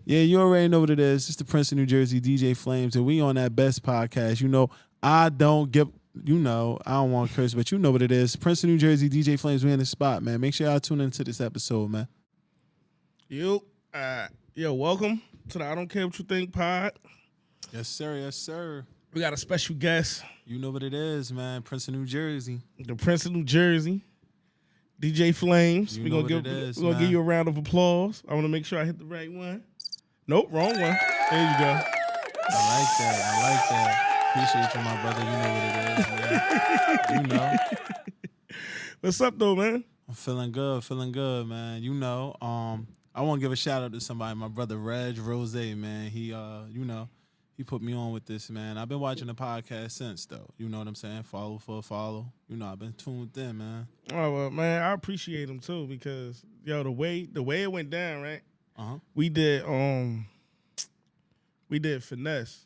Yeah, you already know what it is. It's the Prince of New Jersey, DJ Flames, and we on that best podcast. You know, I don't want to curse, but you know what it is. Prince of New Jersey, DJ Flames, we in the spot, man. Make sure y'all tune into this episode, man. Yo, welcome to the I Don't Care What You Think pod. Yes, sir. Yes, sir. We got a special guest. You know what it is, man. Prince of New Jersey. The Prince of New Jersey, DJ Flames. We're going to give you a round of applause. I want to make sure I hit the right one. Nope, wrong one. There you go. I like that. Appreciate you, my brother. You know what it is, man. You know. What's up, though, man? I'm feeling good, man. You know, I want to give a shout out to somebody, my brother Reg Rose, man. He, he put me on with this, man. I've been watching the podcast since, though. You know what I'm saying? Follow for a follow. You know, I've been tuned in, man. Oh, well, man, I appreciate him, too, because, the way it went down, right? We did Finesse,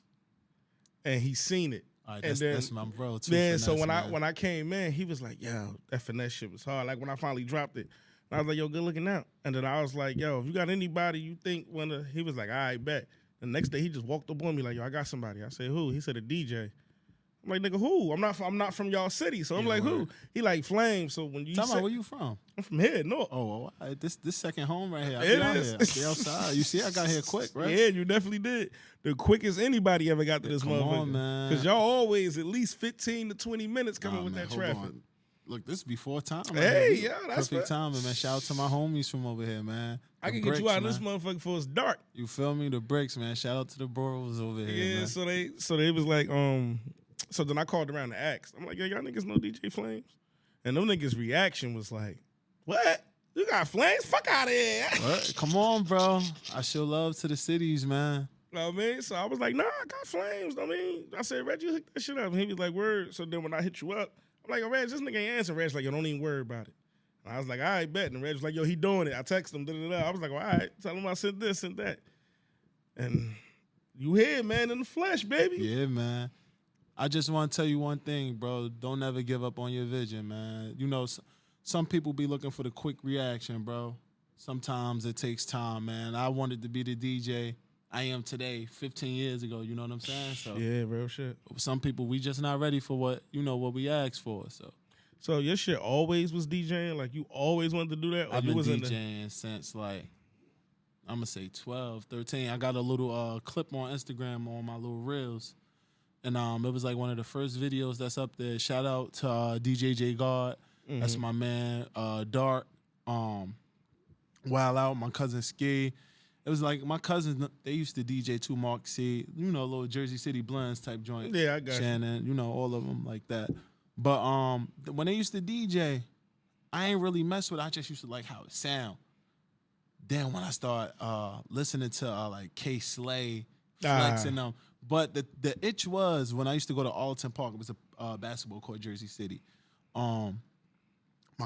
and he seen it. All right, that's my bro too. Yeah, Finesse, so when man. I came in, he was like, "Yo, that Finesse shit was hard." Like when I finally dropped it, I was like, "Yo, good looking out." And then I was like, "Yo, if you got anybody you think wanna," he was like, "All right, bet." The next day he just walked up on me like, "Yo, I got somebody." I said, "Who?" He said, "A DJ." I'm like, "Nigga, who? I'm not from y'all city." So I'm like, word. "Who?" He like Flames. So when you Tell me, where you from? I'm from here, North. Oh, this second home right here. I It be out is. here. I be outside. You see, I got here quick, right? Yeah, you definitely did. The quickest anybody ever got to this motherfucker. Come on, man. Because y'all always at least 15 to 20 minutes coming with man, that hold traffic. on. Look, this is before time. Hey, yeah, that's perfect timing, man. Shout out to my homies from over here, man. I can get you out of this motherfucker before it's dark. You feel me? The bricks, man. Shout out to the bros over here, man. So they was like, so then I called around to ask. I'm like, yo, y'all niggas know DJ Flames? And them niggas' reaction was like, what? You got Flames? Fuck out of here. What? Come on, bro. I show love to the cities, man. You know what I mean? So I was like, nah, I got Flames. I mean, I said, Reg, you hook that shit up. And he was like, word. So then when I hit you up, I'm like, yo, Reg, this nigga ain't answering. Reg's like, yo, don't even worry about it. And I was like, all right, bet. And Reg was like, yo, he doing it. I texted him, da-da-da. I was like, well, all right, tell him I sent this and that. And you here, man, in the flesh, baby. Yeah, man. I just want to tell you one thing, bro. Don't ever give up on your vision, man. You know, some people be looking for the quick reaction, bro. Sometimes it takes time, man. I wanted to be the DJ I am today 15 years ago, you know what I'm saying? So yeah, real shit. Some people, we just not ready for what we asked for, So your shit always was DJing? Like you always wanted to do that? Or I've you been was DJing since like, I'm going to say 12, 13. I got a little clip on Instagram on my little reels. And it was like one of the first videos that's up there. Shout out to DJ J God. Mm-hmm. That's my man. Dark. Wild Out, my cousin Ski. It was like my cousins, they used to DJ too, Mark C. You know, little Jersey City Blends type joint. Yeah, I got Shannon, you know, all of them like that. But when they used to DJ, I ain't really mess with it. I just used to like how it sound. Then when I start listening to like K Slay, Flex and them. But the itch was when I used to go to Alton Park. It was a basketball court, Jersey City. My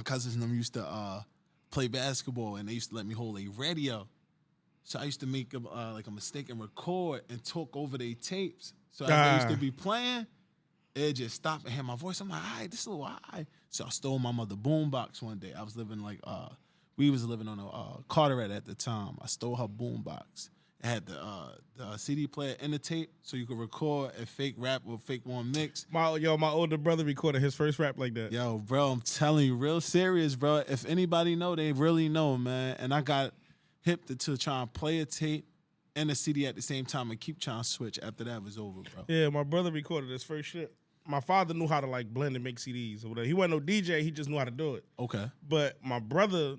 cousins and them used to play basketball, and they used to let me hold a radio. So I used to make like a mistake and record and talk over their tapes. So as I used to be playing, it just stopped and hear my voice. I'm like, all right, this is a little high. So I stole my mother boombox one day. I was living like, we was living on a Carteret at the time. I stole her boombox. It had the CD player and the tape, so you could record a fake rap or fake one mix. My older brother recorded his first rap like that. Yo, bro, I'm telling you, real serious, bro. If anybody know, they really know, man. And I got hip to try and play a tape and a CD at the same time and keep trying to switch after that was over, bro. Yeah, my brother recorded his first shit. My father knew how to like blend and make CDs or whatever. He wasn't no DJ, he just knew how to do it. Okay. But my brother,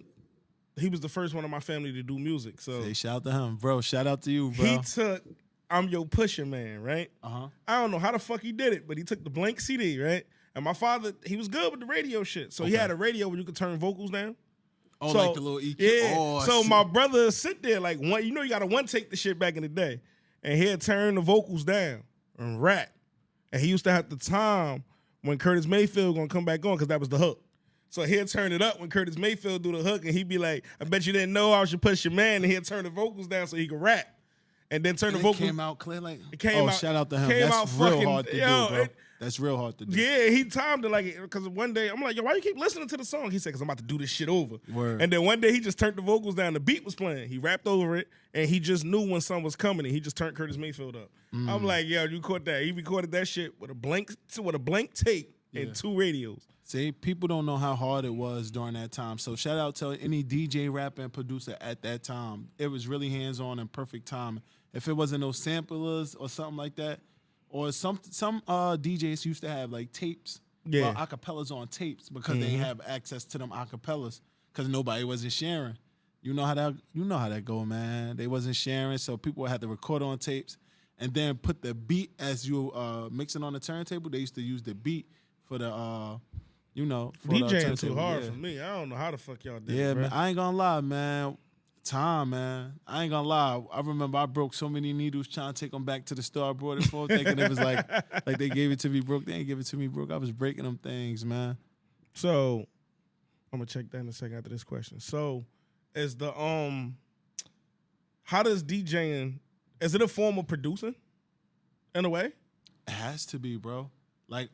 he was the first one in my family to do music. So hey, shout out to him, bro. Shout out to you, bro. He took I'm Your Pusher Man, right? Uh-huh. I don't know how the fuck he did it, but he took the blank CD, right? And my father, he was good with the radio shit. So he had a radio where you could turn vocals down. Oh, so, like the little EQ? Yeah. Oh, so my brother sit there like, you know you got to one-take the shit back in the day. And he'd turn the vocals down and rap. And he used to have the time when Curtis Mayfield going to come back on because that was the hook. So he'd turn it up when Curtis Mayfield do the hook, and he'd be like, I bet you didn't know I should push your man, and he'd turn the vocals down so he could rap. and then turn And the it vocals. came out clear like. It came out. Shout out to him. Came That's out real fucking, hard to do, bro. That's real hard to do. Yeah, he timed it like, because one day I'm like, yo, why you keep listening to the song? He said, because I'm about to do this shit over. Word. And then one day he just turned the vocals down. The beat was playing. He rapped over it, and he just knew when something was coming, and he just turned Curtis Mayfield up. I'm like, yo, you caught that? He recorded that shit with a blank tape and 2 radios. See, people don't know how hard it was during that time. So shout out to any DJ, rapper, and producer at that time. It was really hands-on and perfect time. If it wasn't no samplers or something like that, or some DJs used to have like tapes, acapellas on tapes because they didn't have access to them acapellas because nobody wasn't sharing. You know how that go, man. They wasn't sharing, so people had to record on tapes and then put the beat as you mixing on the turntable. They used to use the beat for the for DJing too hard for me. I don't know how the fuck y'all did. Yeah, man. I ain't gonna lie, man. Time, man. I ain't gonna lie. I remember I broke so many needles trying to take them back to the store I brought it for, thinking it was like they gave it to me broke. They ain't give it to me broke. I was breaking them things, man. So I'm gonna check that in a second after this question. So is the how does DJing, is it a form of producing in a way? It has to be, bro. Like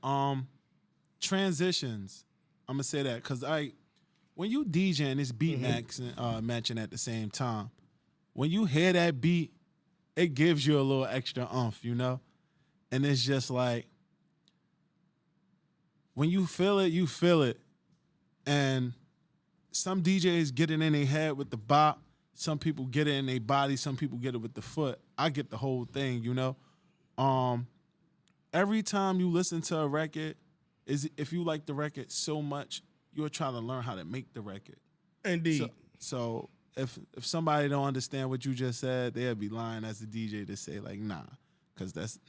transitions. I'm gonna say that because when you DJing, it's beat matching at the same time. When you hear that beat, it gives you a little extra oomph, you know? And it's just like, when you feel it, you feel it. And some DJs get it in their head with the bop. Some people get it in their body. Some people get it with the foot. I get the whole thing, you know? Every time you listen to a record, if you like the record so much, you're trying to learn how to make the record. Indeed. So if somebody don't understand what you just said, they'll be lying as the DJ to say like, nah, because that's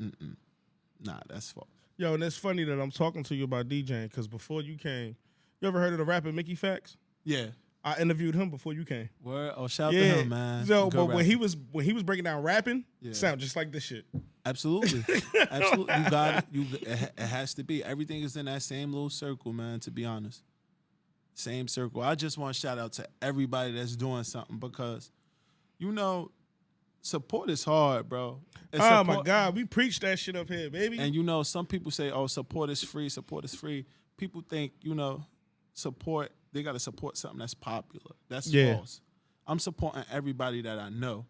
false. Yo, and it's funny that I'm talking to you about DJing because before you came, you ever heard of the rapper Mickey Fax? Yeah. I interviewed him before you came. Word? Oh, shout out to him, man. So, but when he was breaking down rapping, sound just like this shit. Absolutely. Absolutely. You got it. It has to be. Everything is in that same little circle, man, to be honest. Same circle. I just want to shout out to everybody that's doing something because, support is hard, bro. My God. We preach that shit up here, baby. And, some people say, oh, support is free. Support is free. People think, support, they got to support something that's popular. That's false. I'm supporting everybody that I know.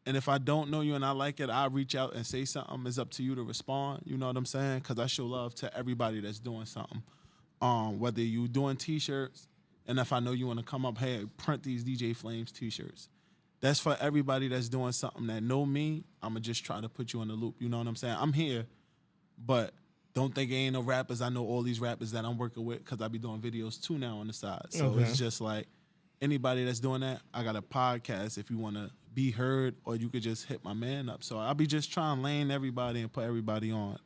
And if I don't know you and I like it, I'll reach out and say something. It's up to you to respond. You know what I'm saying? Because I show love to everybody that's doing something. Whether you doing T-shirts, and if I know you want to come up, hey, print these DJ Flames T-shirts. That's for everybody that's doing something that know me. I'm going to just try to put you in the loop. You know what I'm saying? I'm here, but don't think it ain't no rappers. I know all these rappers that I'm working with because I be doing videos too now on the side. So It's just like anybody that's doing that, I got a podcast if you want to be heard, or you could just hit my man up. So I'll be just trying to lane everybody and put everybody on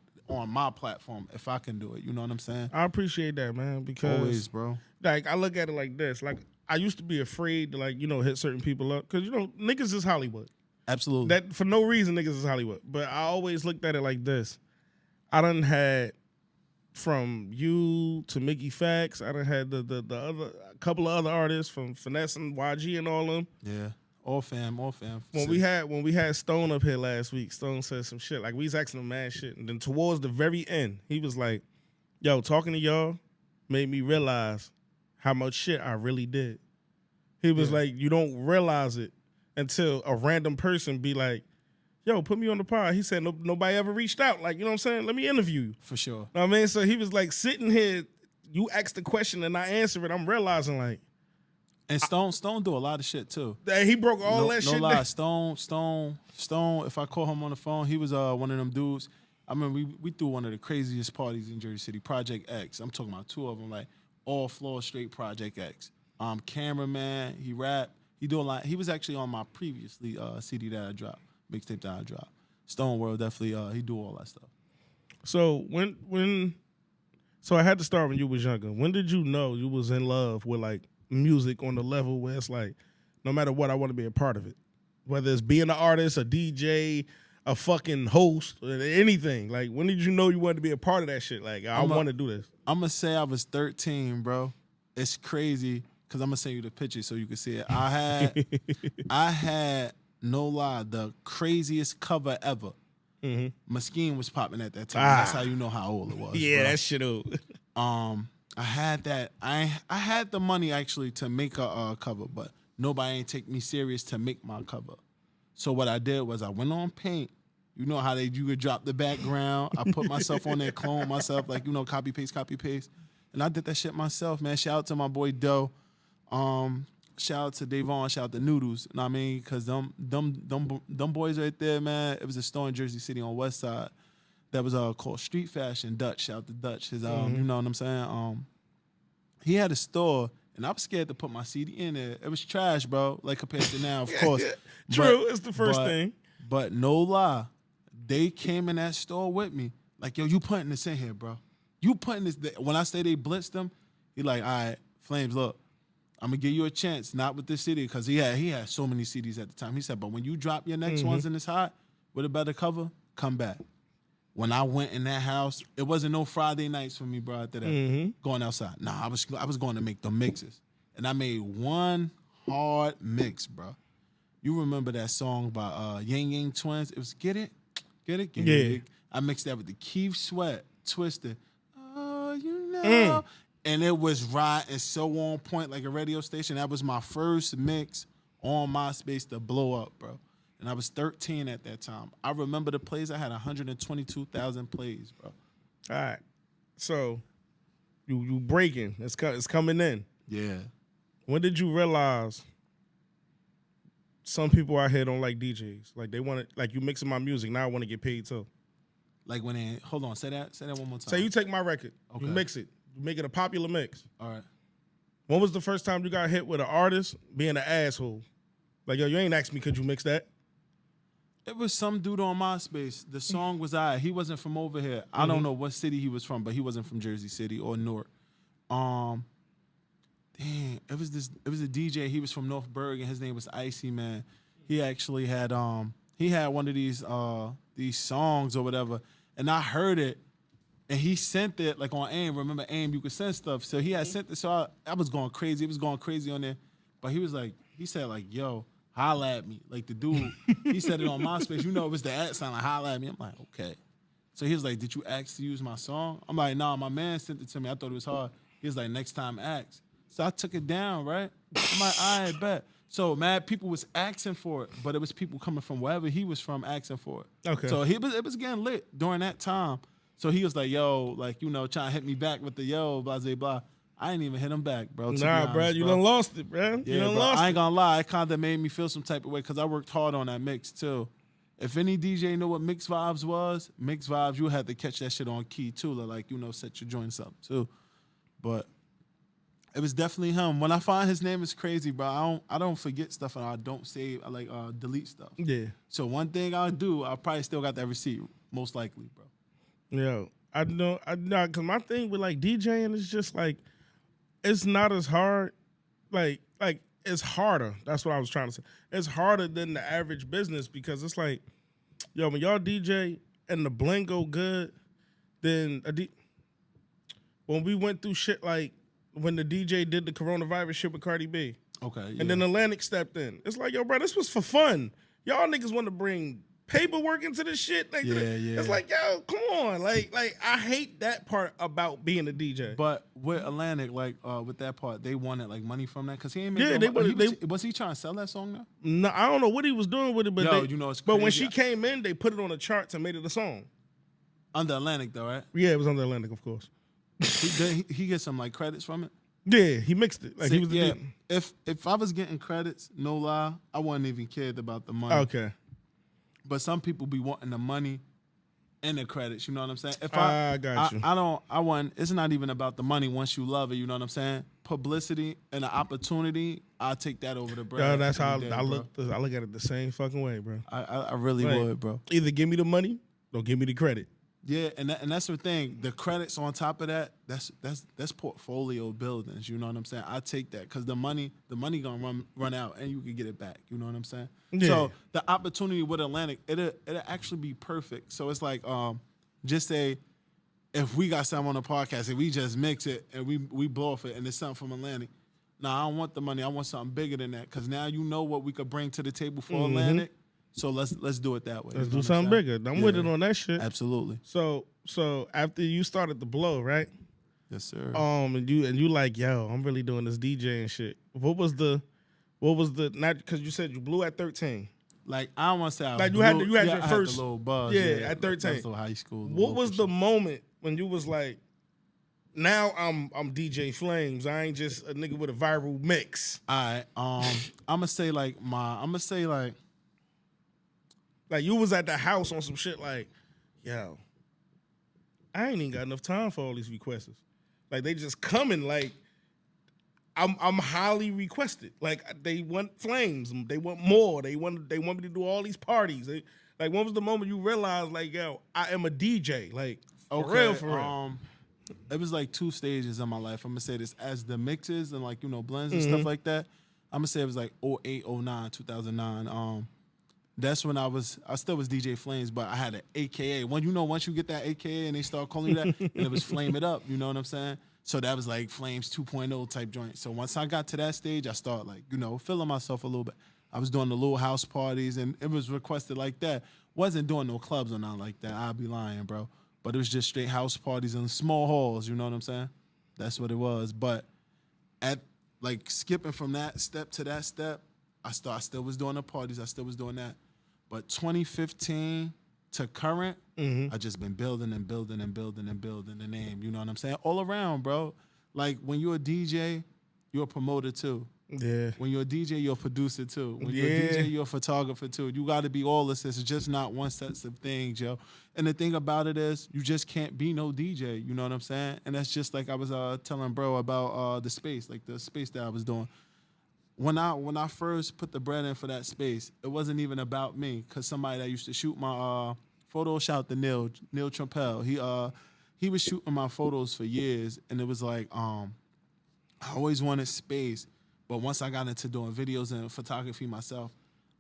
my platform if I can do it. You know what I'm saying? I appreciate that, man, because always, bro. Like, I look at it like this. Like, I used to be afraid to, hit certain people up because, niggas is Hollywood. Absolutely. That for no reason niggas is Hollywood. But I always looked at it like this. I done had from you to Mickey Fax. I done had the other couple of other artists from Finesse and YG and all of them. Yeah. All fam. When we had Stone up here last week, Stone said some shit. Like, we was asking him mad shit. And then towards the very end, he was like, yo, talking to y'all made me realize how much shit I really did. He was like, you don't realize it until a random person be like, yo, put me on the pod. He said, nobody ever reached out. Like, you know what I'm saying? Let me interview you. For sure. Know what I mean? So he was like sitting here, you ask the question and I answer it. I'm realizing like. And Stone do a lot of shit too. He broke all that shit. No lie. Stone, if I call him on the phone, he was one of them dudes. I mean, we threw one of the craziest parties in Jersey City, Project X. I'm talking about 2 of them, like all floor straight Project X. Cameraman, he rap, he do a lot. He was actually on my previously CD that I dropped, mixtape that I dropped. Stone World definitely, he do all that stuff. So so I had to start when you was younger. When did you know you was in love with like music on the level where it's like, no matter what, I want to be a part of it? Whether it's being an artist, a DJ, a fucking host, or anything. Like, when did you know you wanted to be a part of that shit? Like, I want to do this. I'm going to say I was 13, bro. It's crazy because I'm going to send you the picture so you can see it. I had no lie, the craziest cover ever. Mesquite was popping at that time. That's how you know how old it was. Yeah, bro. that shit old. I had that. I had the money actually to make a cover, but nobody ain't take me serious to make my cover. So what I did was I went on Paint. You know how you could drop the background. I put myself on there, clone myself, like, you know, copy paste. And I did that shit myself, man. Shout out to my boy Doe. Shout out to Davon. Shout out to Noodles. You know what I mean? Because them boys right there, man. It was a store in Jersey City on West Side that was called Street Fashion Dutch. Shout out to Dutch. His you know what I'm saying? He had a store, and I was scared to put my CD in there. It was trash, bro. Like compared to now, of course. True, it's the first thing. But no lie, they came in that store with me. Like, yo, you putting this in here, bro. You putting this. When I say they blitzed him, he like, all right, Flames, look, I'm gonna give you a chance, not with this CD, because he had so many CDs at the time. He said, but when you drop your next ones in this hot with a better cover, come back. When I went in that house, it wasn't no Friday nights for me, bro. After that, going outside. Nah, I was going to make the mixes, and I made one hard mix, bro. You remember that song by Yang Yang Twins? It was Get It. Yeah. I mixed that with the Keith Sweat, Twisted. Oh, you know. And it was right and so on point like a radio station. That was my first mix on MySpace to blow up, bro. And I was 13 at that time. I remember the plays. I had 122,000 plays, bro. All right. So you breaking. It's coming in. Yeah. When did you realize some people out here don't like DJs? Like they want to, like you mixing my music, now I want to get paid too. Like when they, hold on, say that one more time. Say you take my record, you mix it. You make it a popular mix. All right. When was the first time you got hit with an artist being an asshole? Like, yo, you ain't asked me, could you mix that? It was some dude on MySpace. The song was He wasn't from over here. I don't know what city he was from, but he wasn't from Jersey City or Newark. Damn, it was a DJ. He was from North Bergen. His name was Icy, man. He actually had he had one of these songs or whatever, and I heard it. And he sent it like on AIM. Remember AIM, you could send stuff. So he had sent it. So I was going crazy. It was going crazy on there. But he said like, yo, holla at me. Like the dude, he said it on MySpace. You know, it was the ad sign like, holla at me. I'm like, okay. So he was like, did you ask to use my song? I'm like, nah, my man sent it to me. I thought it was hard. He was like, next time ask. So I took it down, right? I'm like, all right, bet. So mad people was asking for it, but it was people coming from wherever he was from asking for it. Okay. So it was getting lit during that time. So he was like, yo, like, you know, trying to hit me back with the yo, blah, blah, blah. I ain't even hit him back, bro. Nah, bro, you done lost it, bro. Yeah, bro, I ain't gonna lie. It kind of made me feel some type of way because I worked hard on that mix, too. If any DJ know what Mix Vibes was, Mix Vibes, you had to catch that shit on key, too, to like, you know, set your joints up, too. But it was definitely him. When I find his name, it's crazy, bro. I don't forget stuff and I don't save. I like delete stuff. Yeah. So one thing I'll do, I probably still got that receipt, most likely, bro. Yo, I know, because my thing with like DJing is just like, it's not as hard, like it's harder. That's what I was trying to say. It's harder than the average business because it's like, yo, when y'all DJ and the bling go good, then when we went through shit like when the DJ did the coronavirus shit with Cardi B. Okay. Yeah. And then Atlantic stepped in. It's like, yo, bro, this was for fun. Y'all niggas want to bring paperwork into this shit. Like, yeah. It's like, yo, come on. Like I hate that part about being a DJ. But with Atlantic, like with that part, they wanted like money from that because he ain't made was he trying to sell that song now? No, I don't know what he was doing with it, but you know it's crazy. But when she came in, they put it on the charts and made it a song. Under Atlantic though, right? Yeah, it was under Atlantic, of course. he gets some like credits from it. Yeah, he mixed it. Like he was if I was getting credits, no lie, I wouldn't even cared about the money. Okay. But some people be wanting the money and the credits. You know what I'm saying? If I got you. I want. It's not even about the money. Once you love it, you know what I'm saying. Publicity and the opportunity, I'll take that over the bread. Yeah, that's how I look. I look at it the same fucking way, bro. I really would, bro. Either give me the money or give me the credit. Yeah, and that's the thing. The credits on top of that, that's portfolio buildings. You know what I'm saying? I take that because the money gonna run out, and you can get it back. You know what I'm saying? Yeah. So the opportunity with Atlantic, it'll actually be perfect. So it's like, just say, if we got something on the podcast and we just mix it and we blow off it and it's something from Atlantic, nah, I don't want the money. I want something bigger than that. Because now you know what we could bring to the table for Atlantic. So let's do it that way. Let's do something bigger. I'm with it on that shit. Absolutely. So after you started the blow, right? Yes, sir. And you like, yo, I'm really doing this DJ and shit. What was the not because you said you blew at 13. Like I don't want to say I like blew, you had your I first had the little buzz. Yeah, at 13. That's high school. What was the moment when you was like, now I'm DJ Flames. I ain't just a nigga with a viral mix. All right. I'ma say like you was at the house on some shit like, yo, I ain't even got enough time for all these requests. Like they just coming like I'm highly requested. Like they want Flames, they want more. They want me to do all these parties. Like when was the moment you realized like, yo, I am a DJ? Like for real. It was like 2 stages in my life. I'm gonna say this as the mixes and like blends and stuff like that. I'm gonna say it was like 08, 09, 2009. That's when I still was DJ Flames, but I had an AKA. Once you get that AKA and they start calling you that, and it was Flame It Up, you know what I'm saying? So that was like Flames 2.0 type joint. So once I got to that stage, I started like, feeling myself a little bit. I was doing the little house parties and it was requested like that. Wasn't doing no clubs or nothing like that. I'd be lying, bro. But it was just straight house parties in small halls, you know what I'm saying? That's what it was. But at like skipping from that step to that step, I still was doing the parties. I still was doing that. But 2015 to current, I just been building and building and building and building the name. You know what I'm saying? All around, bro. Like when you're a DJ, you're a promoter too. Yeah. When you're a DJ, you're a producer too. When you're a DJ, you're a photographer too. You got to be all this. It's just not one set of things, yo. And the thing about it is, you just can't be no DJ. You know what I'm saying? And that's just like I was telling bro about the space, like the space that I was doing. When I first put the bread in for that space, it wasn't even about me, because somebody that used to shoot my photos, shout out to Neil Trampel. He was shooting my photos for years, and it was like I always wanted space, but once I got into doing videos and photography myself,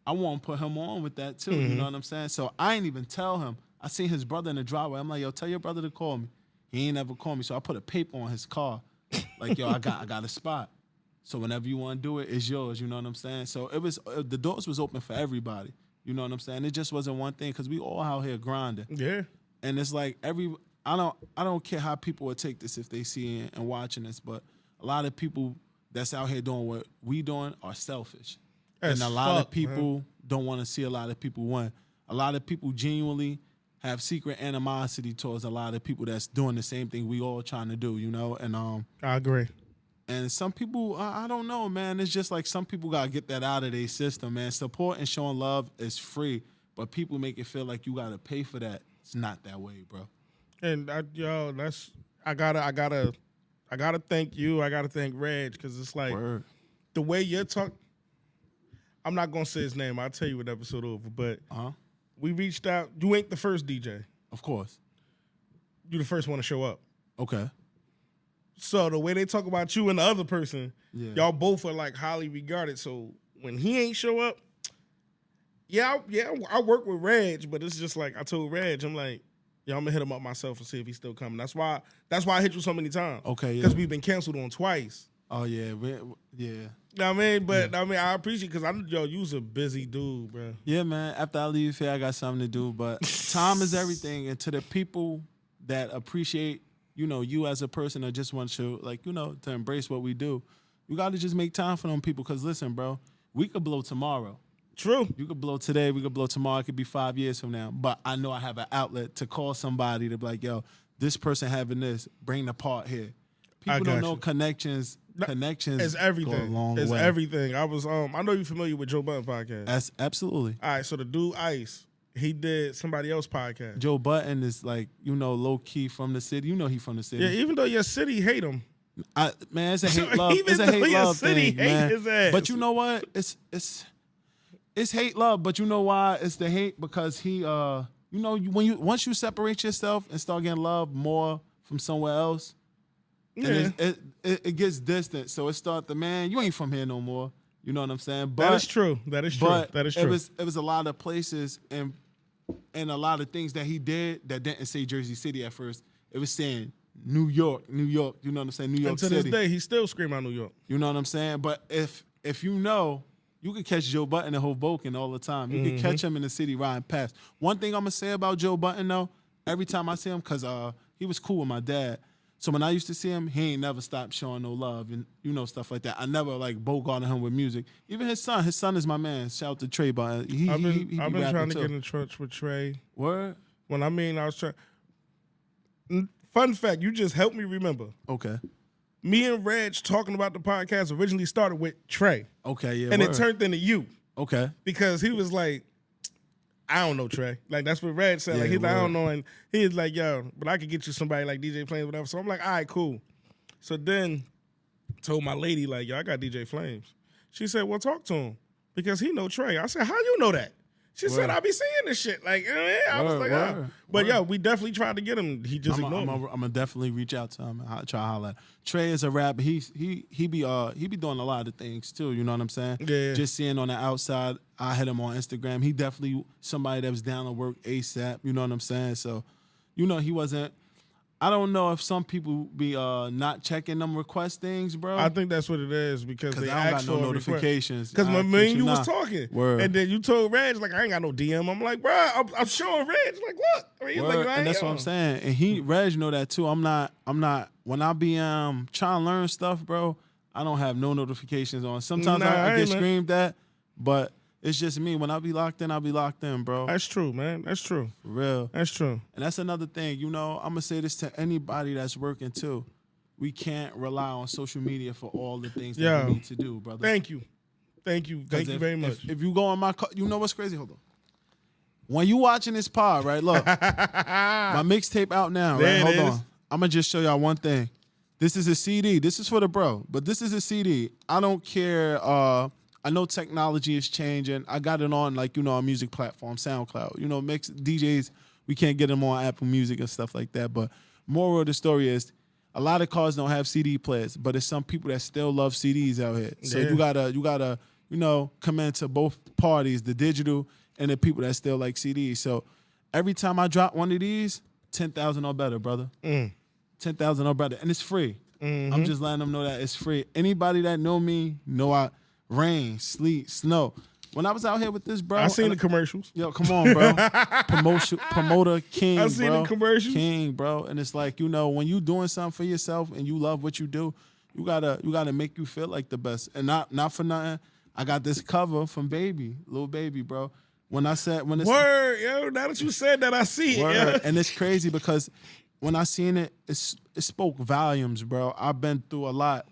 I want to put him on with that too. You know what I'm saying? So I ain't even tell him. I seen his brother in the driveway. I'm like, yo, tell your brother to call me. He ain't ever called me, so I put a paper on his car, like, yo, I got a spot. So whenever you want to do it, it's yours. You know what I'm saying? So the doors was open for everybody. You know what I'm saying? It just wasn't one thing, because we all out here grinding. Yeah. And it's like I don't care how people would take this if they see it and watching this, but a lot of people that's out here doing what we doing are selfish. And a lot of people don't want to see a lot of people win. A lot of people genuinely have secret animosity towards a lot of people that's doing the same thing we all trying to do, And I agree. And some people, I don't know, man. It's just like some people got to get that out of their system, man. Support and showing love is free, but people make it feel like you got to pay for that. It's not that way, bro. And I gotta thank you. I gotta thank Reg, because it's like the way you're talking. I'm not gonna say his name. I'll tell you when the episode over. But we reached out. You ain't the first DJ. Of course. You the first one to show up. Okay. So the way they talk about you and the other person, y'all both are like highly regarded. So when he ain't show up, I work with Reg, but it's just like I told Reg, I'm like, I'm gonna hit him up myself and see if he's still coming. That's why I hit you so many times. Okay, because we've been canceled on twice. Oh yeah, yeah. You know what I mean? But I appreciate, because you's a busy dude, bro. Yeah, man. After I leave here, I got something to do. But time is everything, and to the people that appreciate, you as a person, or just want to, to embrace what we do, you got to just make time for them people. Because listen, bro, we could blow tomorrow. True. You could blow today, we could blow tomorrow. It could be 5 years from now. But I know I have an outlet to call somebody to be like, yo, this person having this, bring the part here. People don't know connections. Connections is everything. Go a long way. It's everything. I know you're familiar with Joe Budden podcast. That's absolutely. All right, so the dude Ice, he did somebody else's podcast. Joe Budden is like, low key from the city. He from the city. Yeah, even though your city hate him. Man, it's a hate love. It's a hate love thing, man. His ass. But you know what? It's hate love. But you know why it's the hate? Because he, once you separate yourself and start getting love more from somewhere else, and it gets distant. So it starts you ain't from here no more. You know what I'm saying? But that is true. That is true. It was a lot of places and a lot of things that he did that didn't say Jersey City at first. It was saying New York. You know what I'm saying? New York And to City. this day, he still scream out New York. You know what I'm saying? But if you know, you can catch Joe Budden in Hoboken all the time. You can catch him in the city riding past. One thing I'm going to say about Joe Budden, though, every time I see him, because he was cool with my dad. So when I used to see him, he ain't never stopped showing no love and, stuff like that. I never, like, bogarted him with music. Even his son is my man. Shout out to Trey Budden. I've been trying to get in touch with Trey. Word? I was trying. Fun fact, you just helped me remember. Okay. Me and Reg talking about the podcast originally started with Trey. Okay, yeah. And word. it turned into you. Okay. Because he was like, I don't know, Trey. Like, that's what Reg said. Yeah, like, he's like, I word. don't know. And he's like, yo, but I could get you somebody like DJ Flames, whatever. So I'm like, all right, cool. So then told my lady, like, yo, I got DJ Flames. She said, well, talk to him because he know Trey. I said, how you know that? She said, I be seeing this shit. Like, I was like, But, yo, we definitely tried to get him. He just ignored me. I'm going to definitely reach out to him and try to holler at him. Trey is a rapper. He be doing a lot of things, too. You know what I'm saying? Yeah. Just seeing on the outside, I hit him on Instagram. He definitely somebody that was down to work ASAP. You know what I'm saying? So, he wasn't. I don't know if some people be not checking them request things, bro. I think that's what it is because they I don't asked got no for notifications. Because me and you was talking. Word. And then you told Reg, like, I ain't got no DM. I'm like, bro, I'm showing Reg. Like, what? I mean, he's like, and that's what I'm saying. And Reg know that too. I'm not when I be trying to learn stuff, bro, I don't have no notifications on. Sometimes I get screamed at, but it's just me. When I be locked in, bro. That's true, man. That's true. For real. That's true. And that's another thing. I'm going to say this to anybody that's working too. We can't rely on social media for all the things that we need to do, brother. Thank you. Thank you very much. If you go on my car, you know what's crazy? Hold on. When you watching this pod, right, look, my mixtape out now, right? Hold on. I'm going to just show y'all one thing. This is a CD. This is for the bro, but this is a CD. I don't care. I know technology is changing. I got it on, like, a music platform, SoundCloud. Mix DJs, we can't get them on Apple Music and stuff like that. But moral of the story is, a lot of cars don't have CD players, but there's some people that still love CDs out here. So you gotta, come into both parties, the digital and the people that still like CDs. So every time I drop one of these, 10,000 or better, brother. 10,000 or better, and it's free. I'm just letting them know that it's free. Anybody that know me know rain, sleet, snow. When I was out here with this, bro, I seen the commercials. Yo, come on, bro. Promoter king, I seen bro. the commercials. King, bro. And it's like, when you doing something for yourself and you love what you do, you gotta make you feel like the best. And not for nothing, I got this cover from Lil Baby, bro. When it's word, yo, now that you said that, I see it. Yeah. And it's crazy because when I seen it, it spoke volumes, bro. I've been through a lot,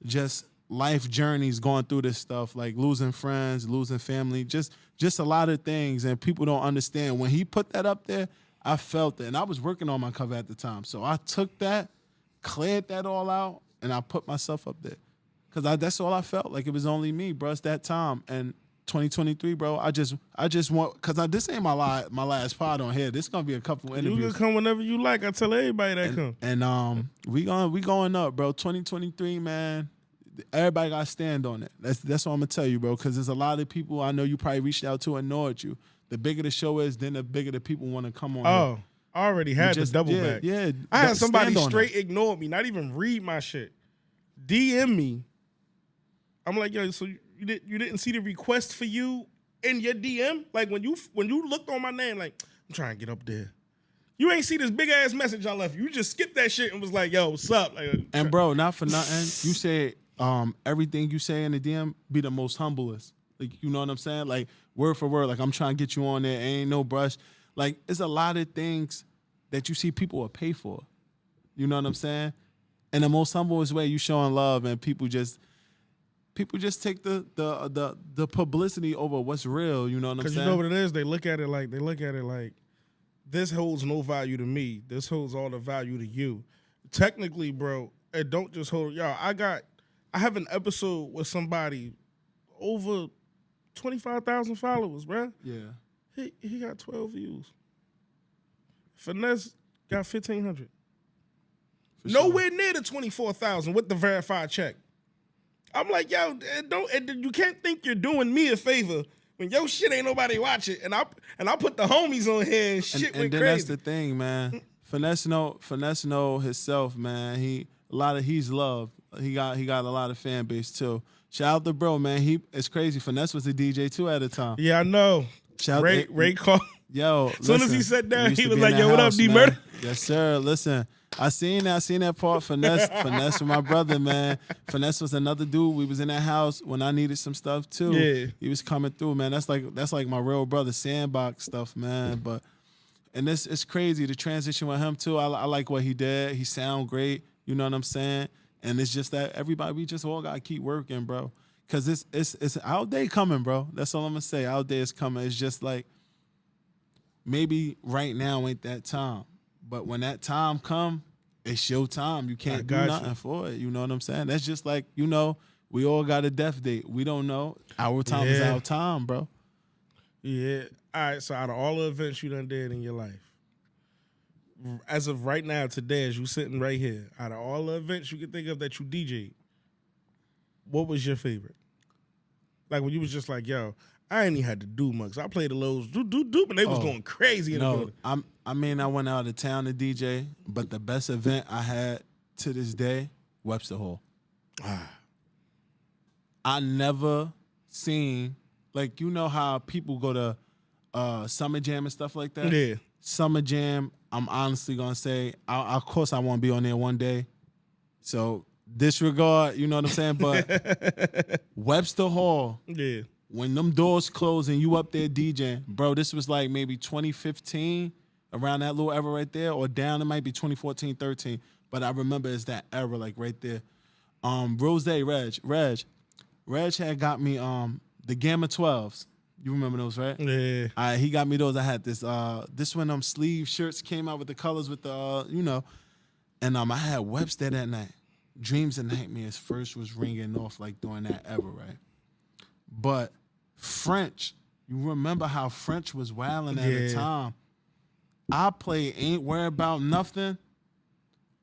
just life journeys going through this stuff, like losing friends, losing family, just a lot of things, and people don't understand. When he put that up there, I felt it, and I was working on my cover at the time, so I took that, cleared that all out, and I put myself up there, because that's all I felt like. It was only me, bro. It's that time, and 2023, bro. I just want, because this ain't my last pod on here. This gonna be a couple interviews. You can come whenever you like. I tell everybody that come. And we going up, bro. 2023, man. Everybody got to stand on it. That's what I'm going to tell you, bro, because there's a lot of people I know you probably reached out to and ignored you. The bigger the show is, then the bigger the people want to come on. Oh, I already had the double back. Yeah. I had somebody straight ignored me, not even read my shit. DM me. I'm like, yo, so you didn't see the request for you in your DM? Like, when you looked on my name, like, I'm trying to get up there. You ain't see this big-ass message I left you. You just skipped that shit and was like, yo, what's up? Like, and, bro, not for nothing, you said everything you say in the DM be the most humblest. Like, you know what I'm saying? Like, word for word, like, I'm trying to get you on there. Ain't no brush. Like, it's a lot of things that you see people will pay for. You know what I'm saying? In the most humblest way, you showing love, and people just take the publicity over what's real. You know what I'm saying? Because you know what it is? They look at it like, this holds no value to me. This holds all the value to you. Technically, bro, it don't just hold. Y'all, I have an episode with somebody over 25,000 followers, bro. Yeah. He got 12 views. Finesse got 1,500. Nowhere near the 24,000 with the verified check. I'm like, yo, you can't think you're doing me a favor when your shit ain't nobody watch it, and I put the homies on here and shit went then crazy. That's the thing, man. Finesse know himself, man. He's loved. He got a lot of fan base too. Shout out to bro, man. It's crazy. Finesse was a DJ too at the time. Yeah, I know. Ray called. Yo, as soon as he sat down, he was like, "Yo, what up, D Murder?" Yes, sir. Listen, I seen that part. Finesse with my brother, man. Finesse was another dude. We was in that house when I needed some stuff too. Yeah, he was coming through, man. That's like my real brother, sandbox stuff, man. And it's crazy the transition with him too. I like what he did. He sound great. You know what I'm saying? And it's just that everybody, we just all gotta keep working, bro. Cause it's out day coming, bro. That's all I'm gonna say. Out day is coming. It's just like maybe right now ain't that time, but when that time come, it's your time. You can't do nothing for it. You know what I'm saying? That's just like, we all got a death date. We don't know. Our time is our time, bro. Yeah. All right. So out of all the events you done did in your life, as of right now, today, as you sitting right here, out of all the events you can think of that you DJ'd, what was your favorite? Like when you was just like, yo, I ain't even had to do much. I played the lows, and they was going crazy in the building. I went out of town to DJ, but the best event I had to this day, Webster Hall. I never seen, like, you know how people go to Summer Jam and stuff like that? Yeah. Summer Jam, I'm honestly going to say, of course I want to be on there one day. So disregard, you know what I'm saying? But Webster Hall, yeah, when them doors close and you up there DJing, bro, this was like maybe 2015, around that little era right there, or down, it might be 2014, 13. But I remember it's that era, like right there. Rose Reg had got me the Gamma 12s. You remember those, right? Yeah. He got me those. I had this when sleeve shirts came out with the colors with the and I had Webster that night. Dreams and Nightmares first was ringing off like during that era, right? But French, you remember how French was wilding at the time. I played Ain't Worried About Nothing.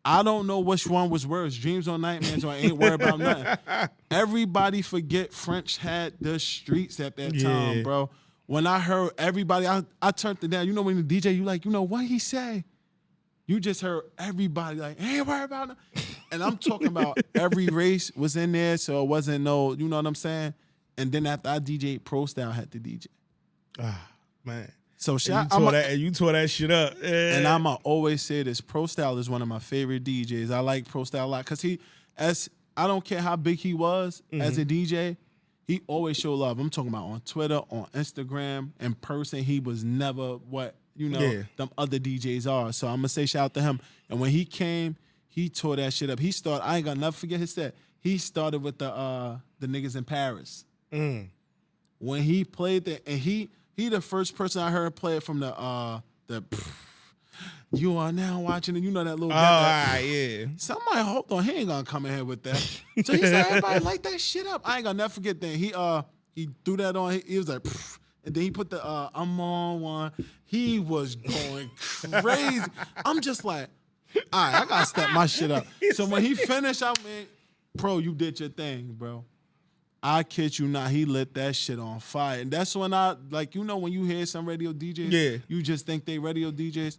I don't know which one was worse, Dreams or Nightmares or Ain't Worried About Nothing. Everybody forget French had the streets at that time, bro. When I heard everybody, I turned it down. You know when the DJ, you like, what he say? You just heard everybody like, ain't worried about nothing. And I'm talking about every race was in there, so it wasn't no, you know what I'm saying? And then after I DJ'd, Pro Style had to DJ. Man. So you tore that shit up. Yeah. And I'ma always say this, Pro Style is one of my favorite DJs. I like Pro Style a lot because I don't care how big he was as a DJ, he always showed love. I'm talking about on Twitter, on Instagram, in person. He was never what, them other DJs are. So I'm going to say shout out to him. And when he came, he tore that shit up. I ain't going to never forget his set. He started with the niggas in Paris. When he played that, and he the first person I heard play it from the you are now watching, and you know that little guy. Yeah. Somebody, hold on, he ain't gonna come in here with that. So he said, everybody light that shit up. I ain't gonna never forget that. He threw that on. He was like, and then he put the I'm on one. He was going crazy. I'm just like, all right, I gotta step my shit up. So when he finished, I mean, Pro, you did your thing, bro. I kid you not, he lit that shit on fire. And that's when when you hear some radio DJs, you just think they radio DJs.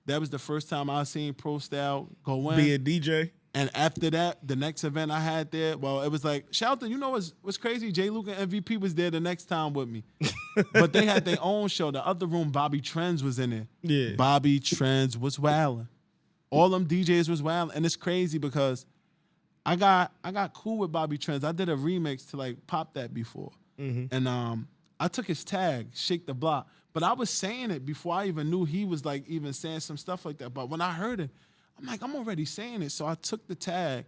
That was the first time I seen Pro Style go in. Be a DJ. And after that, the next event I had there, well, it was like, shout out, what's crazy? J. Luke and MVP was there the next time with me. But they had their own show. The other room, Bobby Trends was in it. Yeah. Bobby Trends was wilding. All them DJs was wilding. And it's crazy because I got cool with Bobby Trends. I did a remix to like Pop That before. And I took his tag, Shake the Block. But I was saying it before I even knew he was like even saying some stuff like that. But when I heard it, I'm like, I'm already saying it. So I took the tag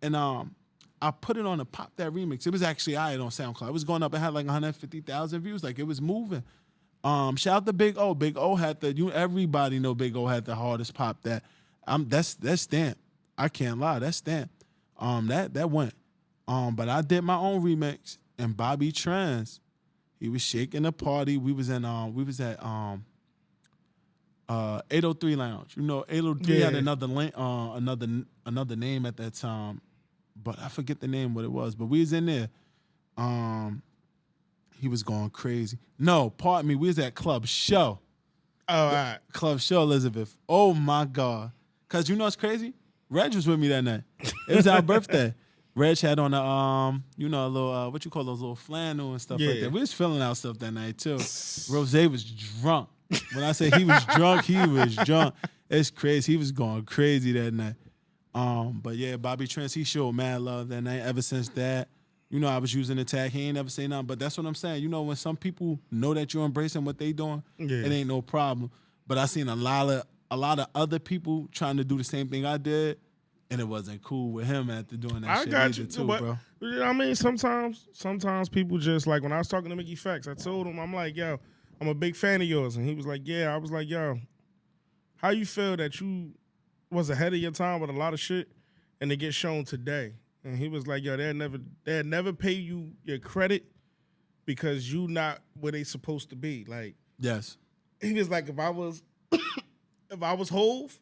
and I put it on the Pop That remix. It was actually on SoundCloud. It was going up. It had like 150,000 views. Like it was moving. Shout out to Big O. Big O had everybody know Big O had the hardest Pop That. That's Stamp. I can't lie. That's Stamp. That went. But I did my own remix, and Bobby Trends, he was shaking the party. We was at 803 Lounge. 803 had another name at that time, but I forget the name what it was. But we was in there. He was going crazy. No, pardon me. We was at Club Show. Oh, all right. Club Show Elizabeth. Oh my God. Cause you know what's crazy? Reg was with me that night. It was our birthday. Reg had on a a little what you call those little flannel and stuff like that. We was feeling our stuff that night too. Rose was drunk. When I say he was drunk, he was drunk. It's crazy. He was going crazy that night. But yeah, Bobby Trance, he showed mad love that night. Ever since that, I was using the tag. He ain't never say nothing. But that's what I'm saying. When some people know that you're embracing what they doing, it ain't no problem. But I seen a lot of other people trying to do the same thing I did, and it wasn't cool with him after doing that shit either too, bro. You know what I mean? Sometimes people just, like, when I was talking to Mickey Fax, I told him, I'm like, yo, I'm a big fan of yours. And he was like, yeah. I was like, yo, how you feel that you was ahead of your time with a lot of shit and it gets shown today? And he was like, yo, they'll never pay you your credit because you not where they supposed to be. Like, yes. He was like, if I was Hove,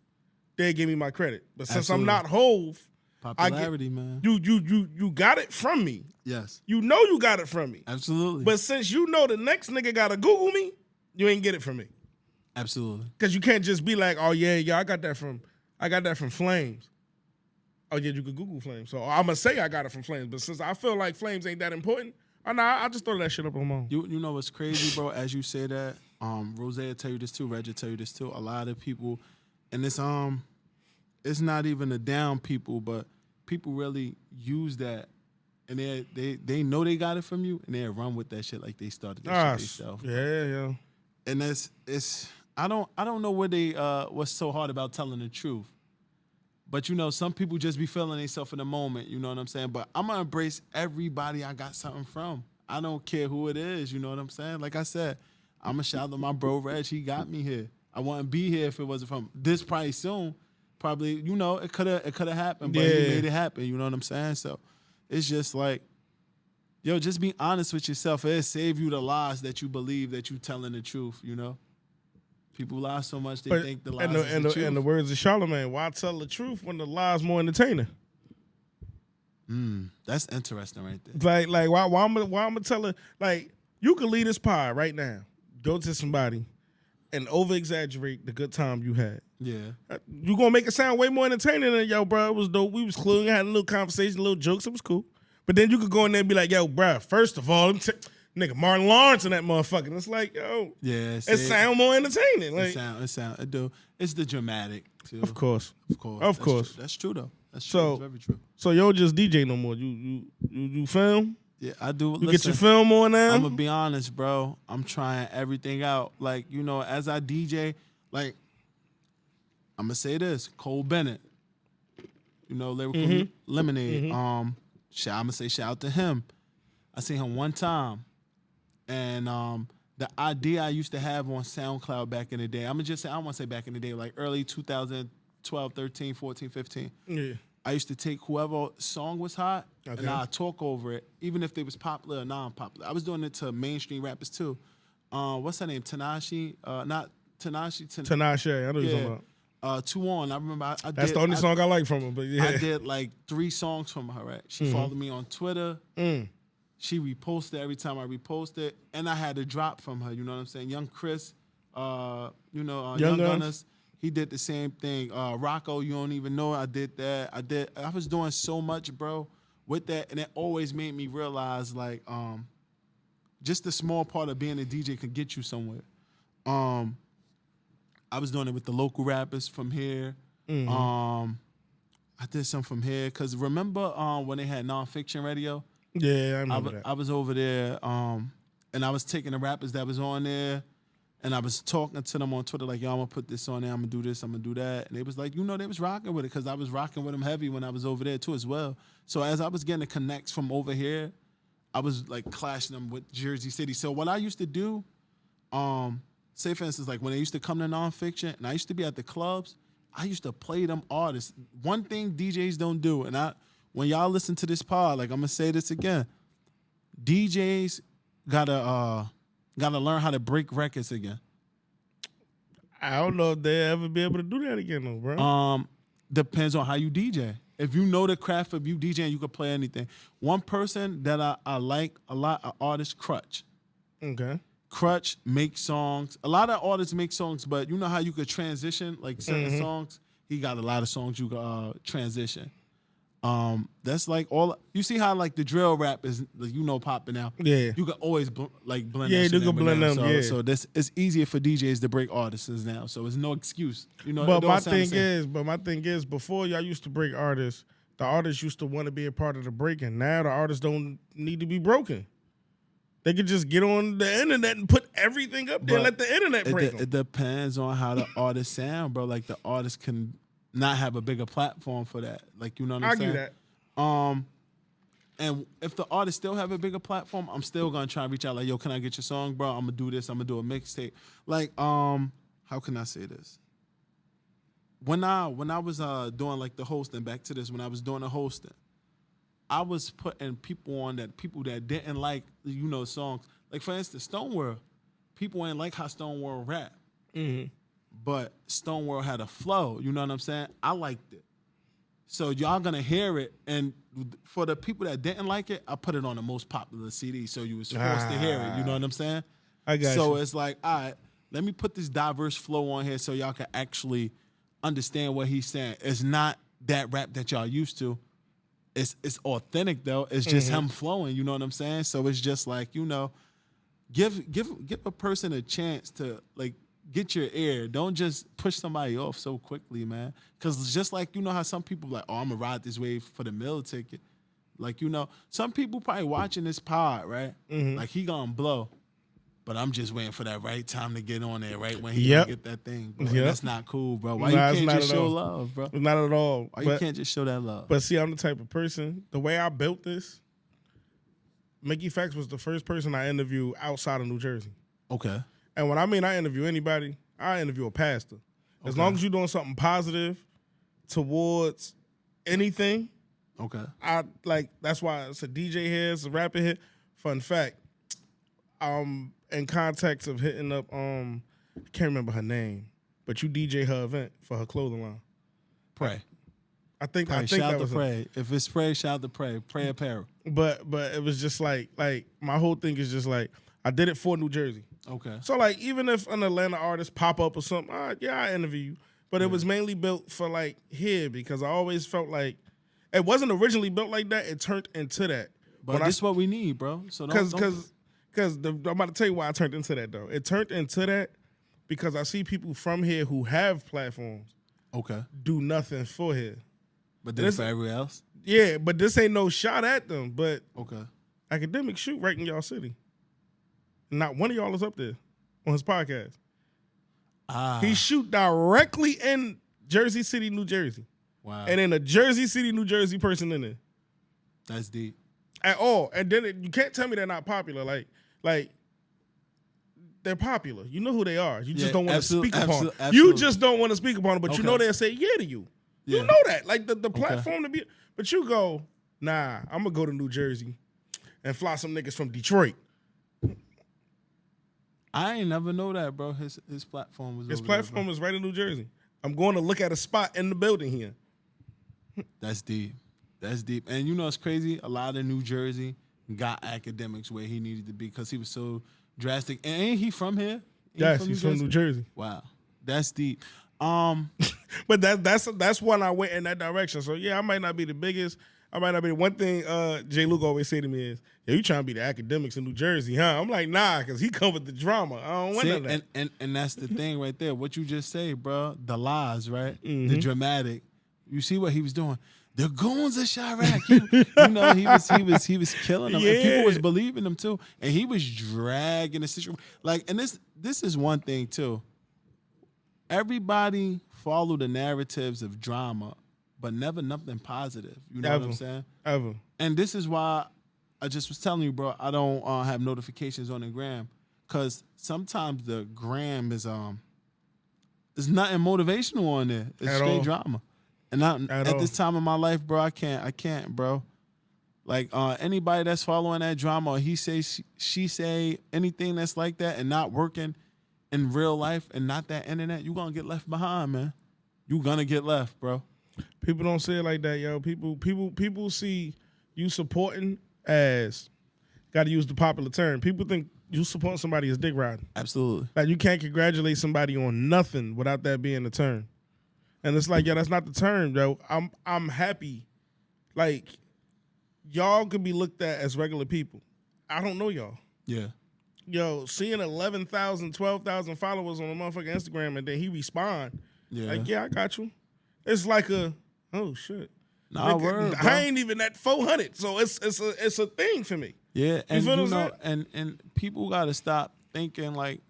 they'd give me my credit. But since Absolutely. I'm not Hove, popularity, man. You got it from me. Yes. You know you got it from me. Absolutely. But since you know the next nigga gotta Google me, you ain't get it from me. Absolutely. Because you can't just be like, oh yeah, I got that from Flames. Oh yeah, you could Google Flames. So I'm gonna say I got it from Flames. But since I feel like Flames ain't that important, I just throw that shit up on my own. You know what's crazy, bro? As you say that, Rose will tell you this too, Reg will tell you this too. A lot of people, and it's not even the down people, but people really use that, and they know they got it from you, and they run with that shit like they started that shit themselves. Yeah. And it's I don't know what's so hard about telling the truth. But some people just be feeling themselves in the moment, you know what I'm saying? But I'm gonna embrace everybody I got something from. I don't care who it is, you know what I'm saying? Like I said, I'm gonna shout out my bro Reg, he got me here. I wouldn't be here if it wasn't from this probably soon. Probably, it could have happened, but he made it happen, you know what I'm saying? So it's just like, yo, just be honest with yourself. It'll save you the lies that you believe that you telling the truth, People lie so much they think the lies is the truth. And the words of Charlemagne, why tell the truth when the lie's more entertaining? That's interesting right there. Like why I'm gonna tell her, like, you could leave this pie right now, go to somebody and over exaggerate the good time you had. Yeah. You gonna make it sound way more entertaining than, yo, bro, it was dope. We was cool, we had a little conversation, little jokes, it was cool. But then you could go in there and be like, yo, bro, first of all, nigga, Martin Lawrence and that motherfucker. And it's like, yo, yeah, it sound more entertaining. Like, it do. It's the dramatic too. Of course. That's true though. That's true. So, it's very true. So you just DJ no more. You film? Yeah, I do. You get your film more now? I'm gonna be honest, bro. I'm trying everything out. Like, as I DJ, like, I'm gonna say this, Cole Bennett, Lyrical Lemonade. I'm gonna say shout out to him. I seen him one time. And the idea I used to have on SoundCloud back in the day, I'm going to just say, I don't want to say back in the day, like early 2012, 13, 14, 15. Yeah. I used to take whoever song was hot, and I'd talk over it, even if they was popular or non-popular. I was doing it to mainstream rappers too. What's her name? Tanashi? Not Tanashi. Tanashi, I know you're talking about. 2 On. I remember That's the only song I like from her, but yeah. I did like 3 songs from her, right? She followed me on Twitter. She reposted every time I reposted, and I had a drop from her. You know what I'm saying? Young Chris, Young Gunners, he did the same thing. Rocco, you don't even know I did that. I was doing so much, bro, with that, and it always made me realize, like, just the small part of being a DJ can get you somewhere. I was doing it with the local rappers from here. I did some from here because remember when they had Nonfiction Radio? Yeah, I remember that. I was over there, and I was taking the rappers that was on there, and I was talking to them on Twitter like, yo, I'm going to put this on there, I'm going to do this, I'm going to do that. And they was like, they was rocking with it because I was rocking with them heavy when I was over there too as well. So as I was getting the connects from over here, I was like clashing them with Jersey City. So what I used to do, say for instance, like when they used to come to Nonfiction, and I used to be at the clubs, I used to play them artists. One thing DJs don't do, and when y'all listen to this pod, like I'm gonna say this again, DJs gotta learn how to break records again. I don't know if they'll ever be able to do that again, though, bro. Depends on how you DJ. If you know the craft of you DJing, you can play anything. One person that I like a lot, an artist, Crutch. Okay. Crutch makes songs. A lot of artists make songs, but you know how you could transition like certain songs. He got a lot of songs you could transition. That's like all. You see how like the drill rap is, like, popping out. Yeah. You can always blend. Yeah, that shit you can in blend now. them. So, Yeah. so this it's easier for DJs to break artists now. So it's no excuse. But my thing is, before y'all used to break artists, the artists used to want to be a part of the breaking. Now the artists don't need to be broken. They could just get on the internet and put everything up there and let the internet break them. It depends on how the artist sound, bro. Like the artist can not have a bigger platform for that. Like, you know what I'm saying? I get that. And if the artist still have a bigger platform, I'm still gonna try and reach out like, yo, can I get your song, bro? I'm gonna do this. I'm gonna do a mixtape. Like, how can I say this? When I was doing like the hosting, back to this, when I was doing the hosting, I was putting people on that didn't like, songs. Like, for instance, Stoneworld. People ain't like how Stoneworld rap. Mm-hmm. But Stoneworld had a flow. You know what I'm saying? I liked it. So y'all gonna hear it. And for the people that didn't like it, I put it on the most popular CD. So you was forced to hear it. You know what I'm saying? I got you. So it's like, all right, let me put this diverse flow on here so y'all can actually understand what he's saying. It's not that rap that y'all used to. It's authentic though. It's just him flowing. You know what I'm saying? So it's just like, give a person a chance to like get your ear. Don't just push somebody off so quickly, man. Because just like, how some people like, oh, I'm gonna ride this wave for the meal ticket. Like, some people probably watching this pod, right? Like, he gonna blow. But I'm just waiting for that right time to get on there, right? When he gonna get that thing, bro. That's not cool, bro. Why you can't just show love, bro? Not at all. Why you can't just show that love? But see, I'm the type of person, the way I built this, Mickey Fax was the first person I interviewed outside of New Jersey. Okay. And when I mean I interview anybody, I interview a pastor. As long as you're doing something positive towards anything, I like, that's why it's a DJ here, it's a rapper here. Fun fact, in context of hitting up, I can't remember her name, but you DJ her event for her clothing line. Pray. I think shout that out was to Pray. If it's Pray, shout out to Pray. Pray apparel. But it was just like my whole thing is just like, I did it for New Jersey. Okay. So like, even if an Atlanta artist pop up or something, I interview you. But it was mainly built for like here, because I always felt like it wasn't originally built like that. It turned into that. But this is what we need, bro. So because I'm about to tell you why I turned into that though. It turned into that because I see people from here who have platforms. Okay. Do nothing for here. But then for everywhere else? Yeah, but this ain't no shot at them. But okay. Academic shoot right in y'all city. Not one of y'all is up there on his podcast. He shoot directly in Jersey City, New Jersey. Wow. And then a Jersey City, New Jersey person in there. That's deep. At all. And then you can't tell me they're not popular. Like they're popular. You know who they are. You just don't want to speak upon them. You just don't want to speak upon them, but you know they'll say yeah to you. Yeah. You know that. Like the platform to be. But you go, nah, I'm going to go to New Jersey and fly some niggas from Detroit. I ain't never know that, bro. His platform was His platform is right in New Jersey. I'm going to look at a spot in the building here. That's deep. That's deep. And you know what's crazy? A lot of New Jersey got academics where he needed to be because he was so drastic. And ain't he from here? Yes, he's from New Jersey. Wow. That's deep. But that's when I went in that direction. So yeah, I might not be the biggest. I might not be. One thing Jay Luke always say to me is, "Yeah, you trying to be the academics in New Jersey, huh?" I'm like, nah, because he covered the drama. I don't want none of that. And that's the thing right there. What you just say, bro. The lies, right? The dramatic. You see what he was doing. The goons of Chirac. He was killing them. Yeah. And people was believing him too. And he was dragging the situation. Like, and this is one thing too. Everybody follow the narratives of drama, but never nothing positive. You know what I'm saying? Ever. And this is why I just was telling you, bro, I don't have notifications on the gram. Because sometimes the gram is there's nothing motivational on there. It's straight drama. And at this time of my life, bro, I can't, bro. Like anybody that's following that drama, or he say, she say, anything that's like that and not working in real life and not that internet, you gonna get left behind, man. You gonna get left, bro. People don't say it like that, yo. People see you supporting as, gotta use the popular term. People think you supporting somebody is dick riding. Absolutely. Like you can't congratulate somebody on nothing without that being the term. And it's like, yo, that's not the term, yo. I'm happy. Like, y'all could be looked at as regular people. I don't know y'all. Yeah. Yo, seeing 11,000, 12,000 followers on a motherfucking Instagram and then he respond. Yeah. Like, yeah, I got you. It's like oh shit. Nah, Nigga, word, bro. I ain't even at 400, so it's a thing for me. Yeah, and feel what I'm saying? and people gotta stop thinking like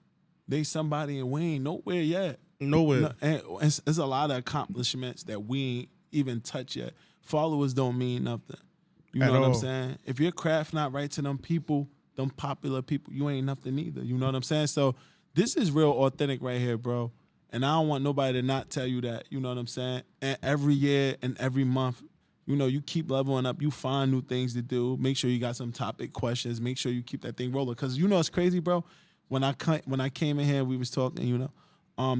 they somebody and we ain't nowhere yet. Nowhere. No, and it's a lot of accomplishments that we ain't even touched yet. Followers don't mean nothing. You know what I'm saying? If your craft not right to them people, them popular people, you ain't nothing either. You know what I'm saying? So this is real authentic right here, bro. And I don't want nobody to not tell you that. You know what I'm saying? And every year and every month, you know, you keep leveling up. You find new things to do. Make sure you got some topic questions. Make sure you keep that thing rolling. Because you know it's crazy, bro. When I came in here, we was talking, you know.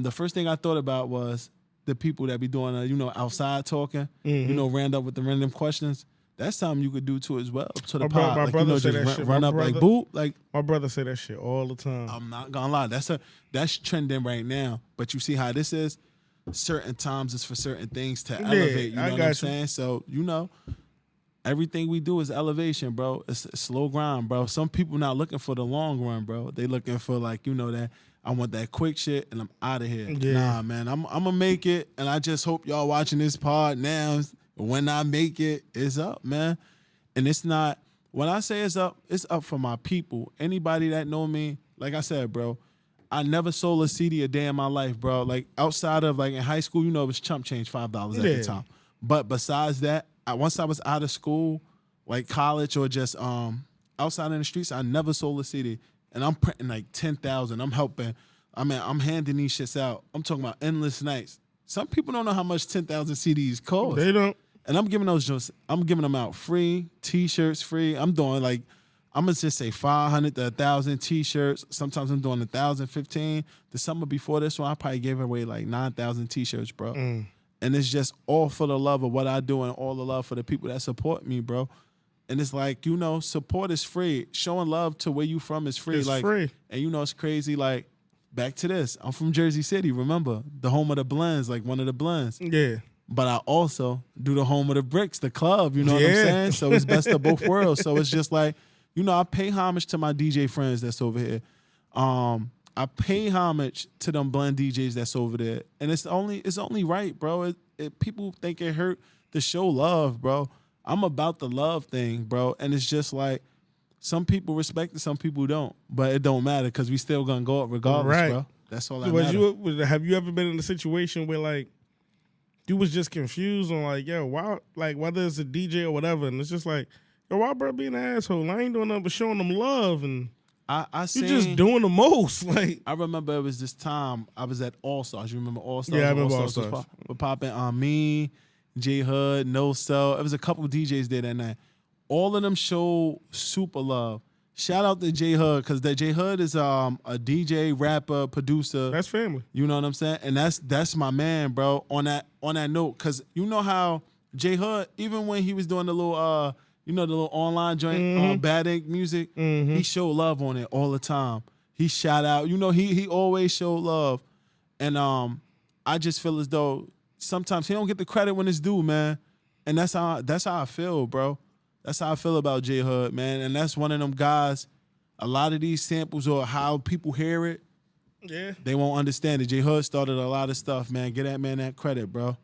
The first thing I thought about was the people that be doing, you know, outside talking, you know, ran up with the random questions. That's something you could do too as well to the pod. My like, brother you know, say just that shit. run up like boop. Like my brother say that shit all the time. I'm not gonna lie, that's trending right now. But you see how this is. Certain times it's for certain things to elevate. You know what I'm saying? So you know, everything we do is elevation, bro. It's a slow grind, bro. Some people not looking for the long run, bro. They looking for like, you know, that I want that quick shit and I'm out of here. Yeah. Nah, man, I'm gonna make it, and I just hope y'all watching this pod now. When I make it, it's up, man. And it's not, when I say it's up for my people. Anybody that know me, like I said, bro, I never sold a CD a day in my life, bro. Like outside of like in high school, you know, it was chump change, $5 at the time. But besides that, once I was out of school, like college or just outside in the streets, I never sold a CD. And I'm printing like 10,000. I'm helping. I mean, I'm handing these shits out. I'm talking about endless nights. Some people don't know how much 10,000 CDs cost. They don't. And I'm giving them out free, T-shirts free. I'm doing like, I'm gonna just say 500 to 1,000 T-shirts. Sometimes I'm doing 1,000, 15. The summer before this one, I probably gave away like 9,000 T-shirts, bro. And it's just all for the love of what I do and all the love for the people that support me, bro. And it's like, you know, support is free. Showing love to where you from is free. It's free. And you know, it's crazy. Like, back to this. I'm from Jersey City, remember? The home of the blends, like one of the blends. Yeah. But I also do the home of the bricks, the club, you know what I'm saying? So it's best of both worlds. So it's just like, you know, I pay homage to my DJ friends that's over here. I pay homage to them blend DJs that's over there. And it's only right, bro. People think it hurt to show love, bro. I'm about the love thing, bro. And it's just like, some people respect it, some people don't. But it don't matter because we still gonna go up regardless, bro. That's all that matters. Have you ever been in a situation where like you was just confused on like, yo, why, like whether it's a DJ or whatever, and it's just like, yo, why bro being an asshole? I ain't doing nothing but showing them love, and I you just doing the most. Like I remember it was this time I was at All Stars. You remember All Stars? Yeah, I remember All Stars. We're popping me, J Hood, No Cell. It was a couple of DJs there that night. All of them showed super love. Shout out to J Hood, because that J Hood is a DJ, rapper, producer. That's family. You know what I'm saying? And that's my man, bro. On that note, because you know how J Hood, even when he was doing the little you know, the little online joint, Bad Ink Music, he showed love on it all the time. He shout out, you know, he always showed love. And I just feel as though sometimes he don't get the credit when it's due, man. And that's how I feel, bro. That's how I feel about J Hood, man. And that's one of them guys, a lot of these samples or how people hear it, they won't understand it. J Hood started a lot of stuff, man. Get that man that credit, bro.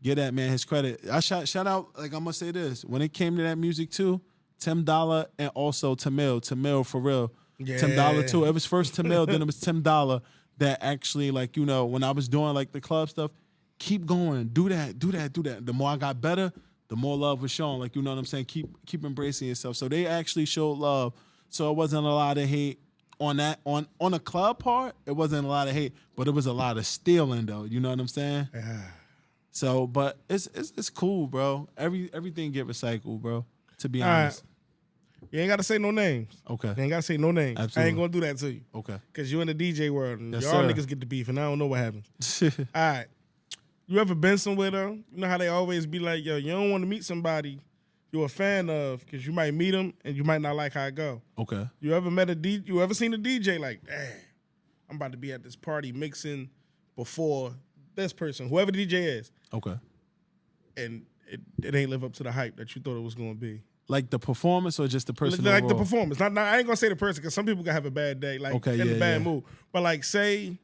Get that man his credit. I shout out, like I'm gonna say this. When it came to that music too, Tim Dollar and also Tamil for real. Yeah. Tim Dollar too. It was first Tamil, then it was Tim Dollar that actually, like, you know, when I was doing like the club stuff, keep going, do that. The more I got better, the more love was shown. Like, you know what I'm saying? Keep embracing yourself. So they actually showed love. So it wasn't a lot of hate on that. On the club part, it wasn't a lot of hate, but it was a lot of stealing though. You know what I'm saying? Yeah. So, but it's cool, bro. Everything get recycled, bro. To be honest. Right. You ain't gotta say no names. Okay. You ain't gotta say no names. Absolutely. I ain't gonna do that to you. Okay. Cause you in the DJ world and Yes, y'all sir. niggas get the beef and I don't know what happens. All right. You ever been somewhere though? You know how they always be like, yo, you don't want to meet somebody. you're a fan of, because you might meet him and you might not like how it go. Okay. You ever seen a DJ like, damn, I'm about to be at this party mixing before this person, whoever the DJ is. Okay. And it ain't live up to the hype that you thought it was going to be. Like the performance or just the person? Like overall? the performance. Not, I ain't going to say the person because some people can have a bad day, like in a bad mood. But like say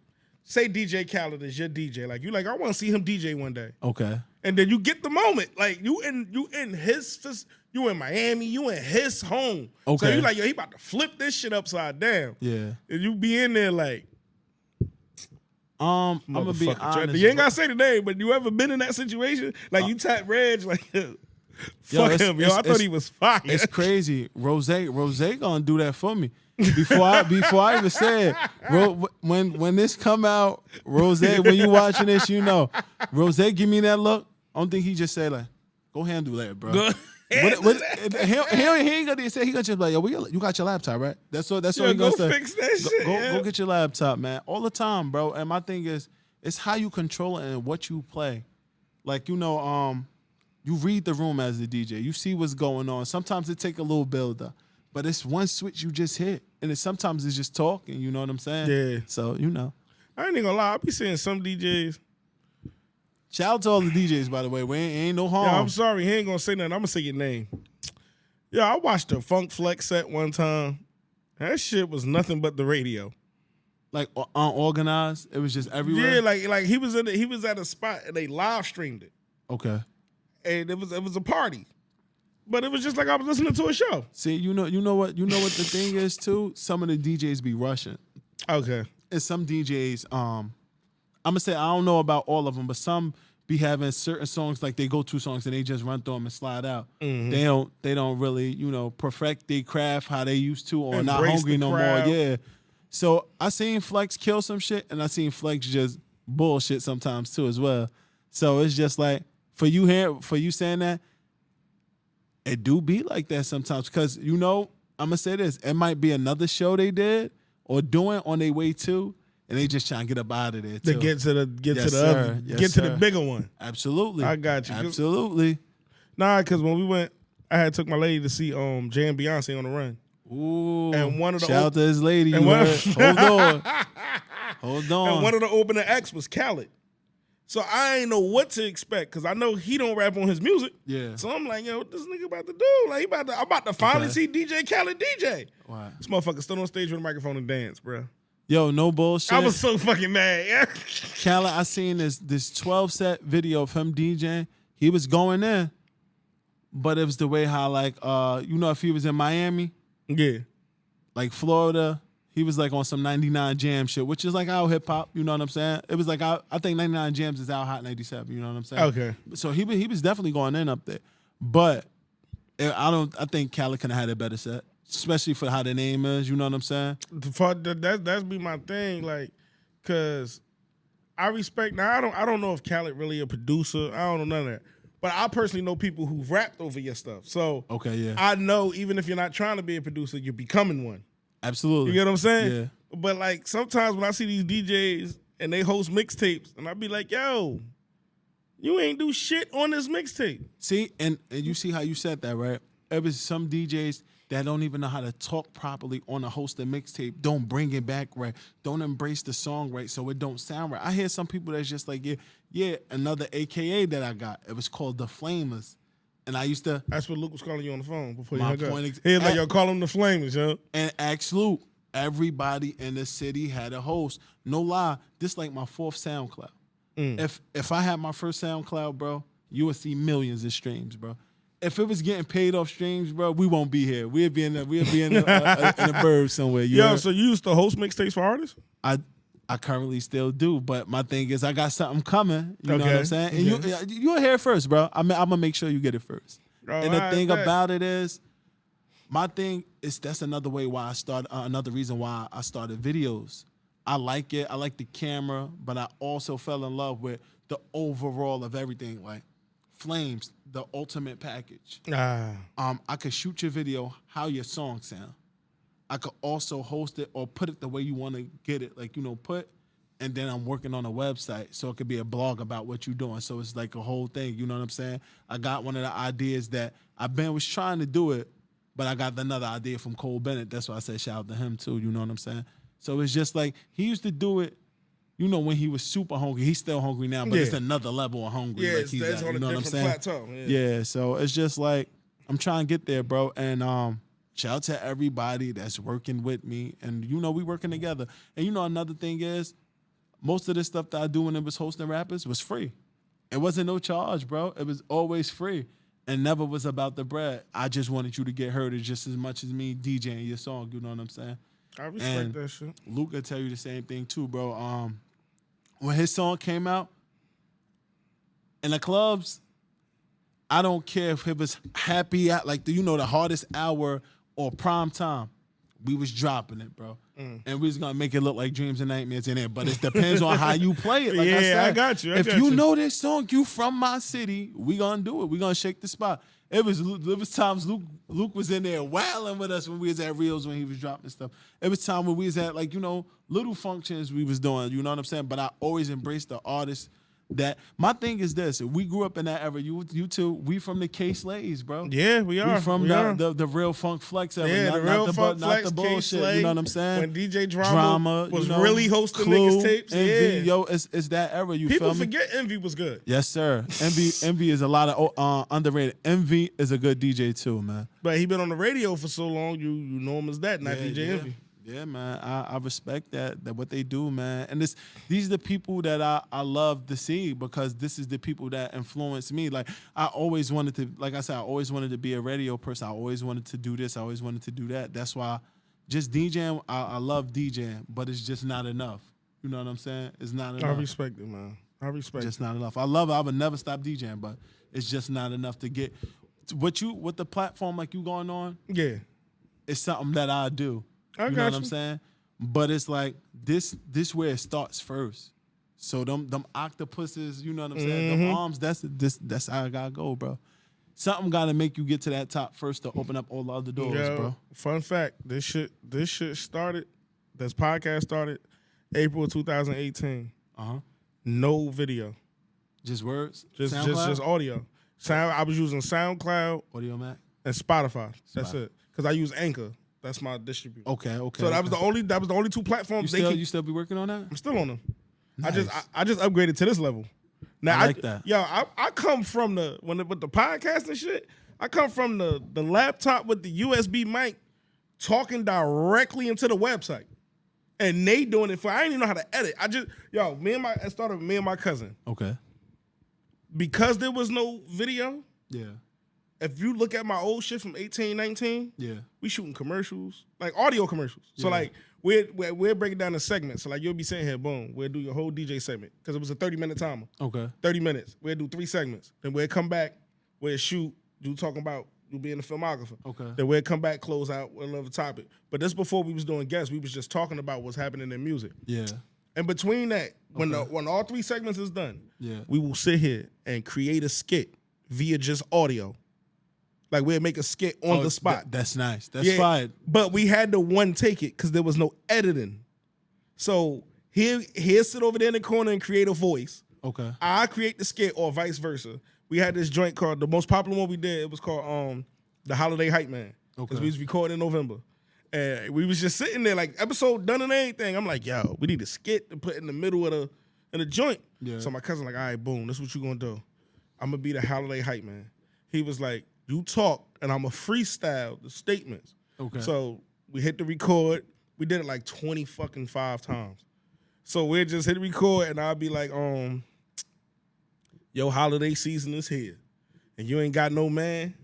DJ Khaled is your DJ. Like you like, I want to see him DJ one day. Okay. And then you get the moment. Like you in his, you in Miami, you in his home. Okay. So you like, yo, he about to flip this shit upside down. Yeah. And you be in there like, I'm gonna be honest. You ain't gotta say the name, but you ever been in that situation? Like you tap Reg, like fuck him, yo. I thought he was fire. It's crazy. Rose gonna do that for me. Before I even said, when this come out, Rose, when you watching this, you know, Rose give me that look. I don't think he just said like, go handle that, bro. He ain't gonna say, he gonna just be like, yo, you got your laptop, right? That's what he gonna say. Fix that shit. Go get your laptop, man. All the time, bro. And my thing is, it's how you control it and what you play. Like, you know, you read the room as the DJ. You see what's going on. Sometimes it take a little builder, but it's one switch you just hit. And sometimes it's just talking, you know what I'm saying? Yeah. So, you know. I ain't gonna lie, I be seeing some DJs. Shout out to all the DJs, by the way. We ain't no harm. Yeah, I'm sorry, he ain't gonna say nothing. I'm gonna say your name. Yeah, I watched a Funk Flex set one time. That shit was nothing but the radio. Like unorganized? It was just everywhere? Yeah, like he was at a spot and they live streamed it. Okay. And it was a party. But it was just like I was listening to a show. See, you know what the thing is too? Some of the DJs be rushing. Okay. And some DJs, I'm gonna say I don't know about all of them, but some be having certain songs like they go to songs and they just run through them and slide out. Mm-hmm. They don't really, you know, perfect their craft how they used to or not hungry no more. Yeah. So I seen Flex kill some shit and I seen Flex just bullshit sometimes too as well. So it's just like for you saying that, it do be like that sometimes because, you know, I'm going to say this. It might be another show they did or doing on their way to, and they just trying to get up out of there too. To get to the bigger one. Absolutely. I got you. Absolutely. Nah, because when we went, I had took my lady to see Jay and Beyonce on the run. Ooh. And one of the shout out to his lady. Hold on. Hold on. And one of the opening acts was Khaled. So I ain't know what to expect because I know he don't rap on his music. Yeah. So I'm like, yo, what this nigga about to do? Like, I'm about to finally see DJ Khaled DJ. Wow. This motherfucker stood on stage with a microphone and danced, bro. Yo, no bullshit. I was so fucking mad. Yeah. Khaled, I seen this 12-set video of him DJing. He was going in, but it was the way how like you know, if he was in Miami, yeah, like Florida. He was like on some 99 Jam shit, which is like our hip hop, you know what I'm saying? It was like I think 99 Jams is our Hot 97, you know what I'm saying? Okay. So he was definitely going in up there. But I think Khaled could have had a better set, especially for how the name is, you know what I'm saying? That's be my thing, like, cause I respect now I don't know if Khaled really a producer. I don't know none of that. But I personally know people who've rapped over your stuff. So okay, yeah. I know even if you're not trying to be a producer, you're becoming one. Absolutely. You get what I'm saying? Yeah. But like sometimes when I see these DJs and they host mixtapes, and I be like, yo, you ain't do shit on this mixtape. See, and you see how you said that, right? There was some DJs that don't even know how to talk properly on a hosted mixtape, don't bring it back right, don't embrace the song right, so it don't sound right. I hear some people that's just like, yeah, another AKA that I got. It was called the FLAMEZ. And I used to... That's what Luke was calling you on the phone before you hung up. He was like, yo, call him the FLAMEZ, yo. And ask Luke, everybody in the city had a host. No lie, this like my 4th SoundCloud. If I had my first SoundCloud, bro, you would see millions of streams, bro. If it was getting paid off streams, bro, we won't be here. We'd be in the burbs somewhere. Yo, so you used to host mixtapes for artists? I currently still do, but my thing is I got something coming. You know what I'm saying? And you'll hear it first, bro. I'm gonna make sure you get it first. And the thing about it is, my thing is that's another way why I started. Another reason why I started videos. I like it. I like the camera, but I also fell in love with the overall of everything. Like FLAMEZ, the ultimate package. I could shoot your video how your song sound. I could also host it or put it the way you want to get it. Like, you know, put and then I'm working on a website, so it could be a blog about what you're doing. So it's like a whole thing. You know what I'm saying? I got one of the ideas that was trying to do it, but I got another idea from Cole Bennett. That's why I said shout out to him too. You know what I'm saying? So it's just like he used to do it. You know, when he was super hungry, he's still hungry now, but it's another level of hungry. Yeah, like he's that's at, on you know a what I'm different saying? plateau. Yeah, so it's just like I'm trying to get there, bro. And shout out to everybody that's working with me. And you know, we working together. And you know, another thing is, most of the stuff that I do when it was hosting rappers was free. It wasn't no charge, bro. It was always free. And never was about the bread. I just wanted you to get heard just as much as me DJing your song. You know what I'm saying? I respect that shit. Luke will tell you the same thing too, bro. When his song came out, in the clubs, I don't care if it was happy, like the hardest hour or prime time, we was dropping it, bro. And we was gonna make it look like dreams and nightmares in there. But it depends on how you play it. Like I said, I got you. If you know this song, you from my city, we gonna do it. We gonna shake the spot. It was times Luke was in there wailing with us when we was at Reels when he was dropping stuff. It was time when we was at little functions we was doing. You know what I'm saying? But I always embraced the artists. That my thing is this: we grew up in that era. You two, we from the K-Slays, bro. Yeah, we are. We from the real funk flex era. Yeah, the real funk flex, not the bullshit. K-Slay, you know what I'm saying? When DJ Drama was really hosting Clue, niggas tapes. Envy, Yeah, yo, it's that era. You people feel me? forget Envy was good. Yes, sir. Envy is a lot of underrated. Envy is a good DJ too, man. But he been on the radio for so long, you know him as that, not DJ Envy. Yeah, man. I respect that what they do, man. And these are the people that I love to see because this is the people that influence me. Like I always wanted to, like I said, I always wanted to be a radio person. I always wanted to do this. I always wanted to do that. That's why just DJing, I love DJing, but it's just not enough. You know what I'm saying? It's not enough. I respect it, man. I respect it. Just not enough. I love it. I would never stop DJing, but it's just not enough to get what the platform like you going on. Yeah. It's something that I do. You know what I'm saying? But it's like this where it starts first. So them octopuses, you know what I'm saying? Them arms, that's how I gotta go, bro. Something gotta make you get to that top first to open up all the other doors, bro. Fun fact, this shit started, this podcast started April 2018. No video. Just words? Just audio. I was using SoundCloud, Audio Mac, and Spotify. That's it. Because I use Anchor. That's my distributor. Okay. So that was the only two platforms. You still be working on that? I'm still on them. Nice. I just upgraded to this level. Now I like that. Yo, I come from with the podcast and shit. I come from the laptop with the USB mic, talking directly into the website, and they doing it I didn't even know how to edit. I started with me and my cousin. Okay. Because there was no video. Yeah. If you look at my old shit from 1819, we shooting commercials, like audio commercials. So like we're breaking down the segments. So like you'll be sitting here, boom, we'll do your whole DJ segment because it was a 30-minute timer. Okay. 30 minutes. We'll do 3 segments. Then we'll come back, we'll shoot, you talking about you being a filmographer. Okay. Then we'll come back, close out with another topic. But this before we was doing guests, we was just talking about what's happening in music. Yeah. And between that, when all 3 segments is done, we will sit here and create a skit via just audio. Like we'd make a skit on the spot. That's nice. That's fine. But we had to one take it because there was no editing. So he'll sit over there in the corner and create a voice. Okay. I create the skit or vice versa. We had this joint called, the most popular one we did, it was called The Holiday Hype Man. Okay. Because we was recording in November. And we was just sitting there like episode done and everything. I'm like, yo, we need a skit to put in the middle of the joint. Yeah. So my cousin like, all right, boom, this is what you gonna do. I'm gonna be the Holiday Hype Man. He was like, you talk, and I'm a freestyle the statements. Okay. So we hit the record. We did it like 5 times. So we'll just hit record, and I'll be like, yo, holiday season is here, and you ain't got no man.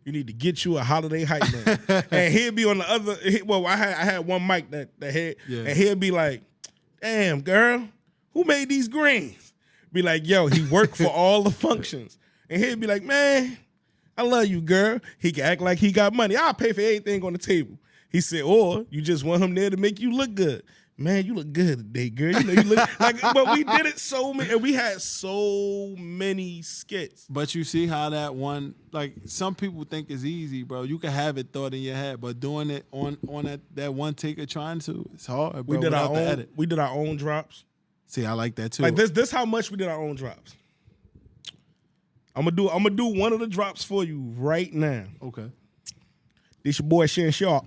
You need to get you a holiday hype man. And he'll be on the other. Well, I had one mic that had, and he'll be like, damn, girl, who made these greens? Be like, yo, he worked for all the functions, and he'll be like, man, I love you, girl. He can act like he got money. I'll pay for everything on the table. He said, or you just want him there to make you look good. Man, you look good today, girl. You know you look like. But we did it so many, and we had so many skits. But you see how that one, like some people think is easy, bro. You can have it thought in your head, but doing it on that one take of trying to, it's hard, bro. We did our own drops. See, I like that too. Like this how much we did our own drops. I'm gonna do one of the drops for you right now. Okay. This your boy Shan Sharp.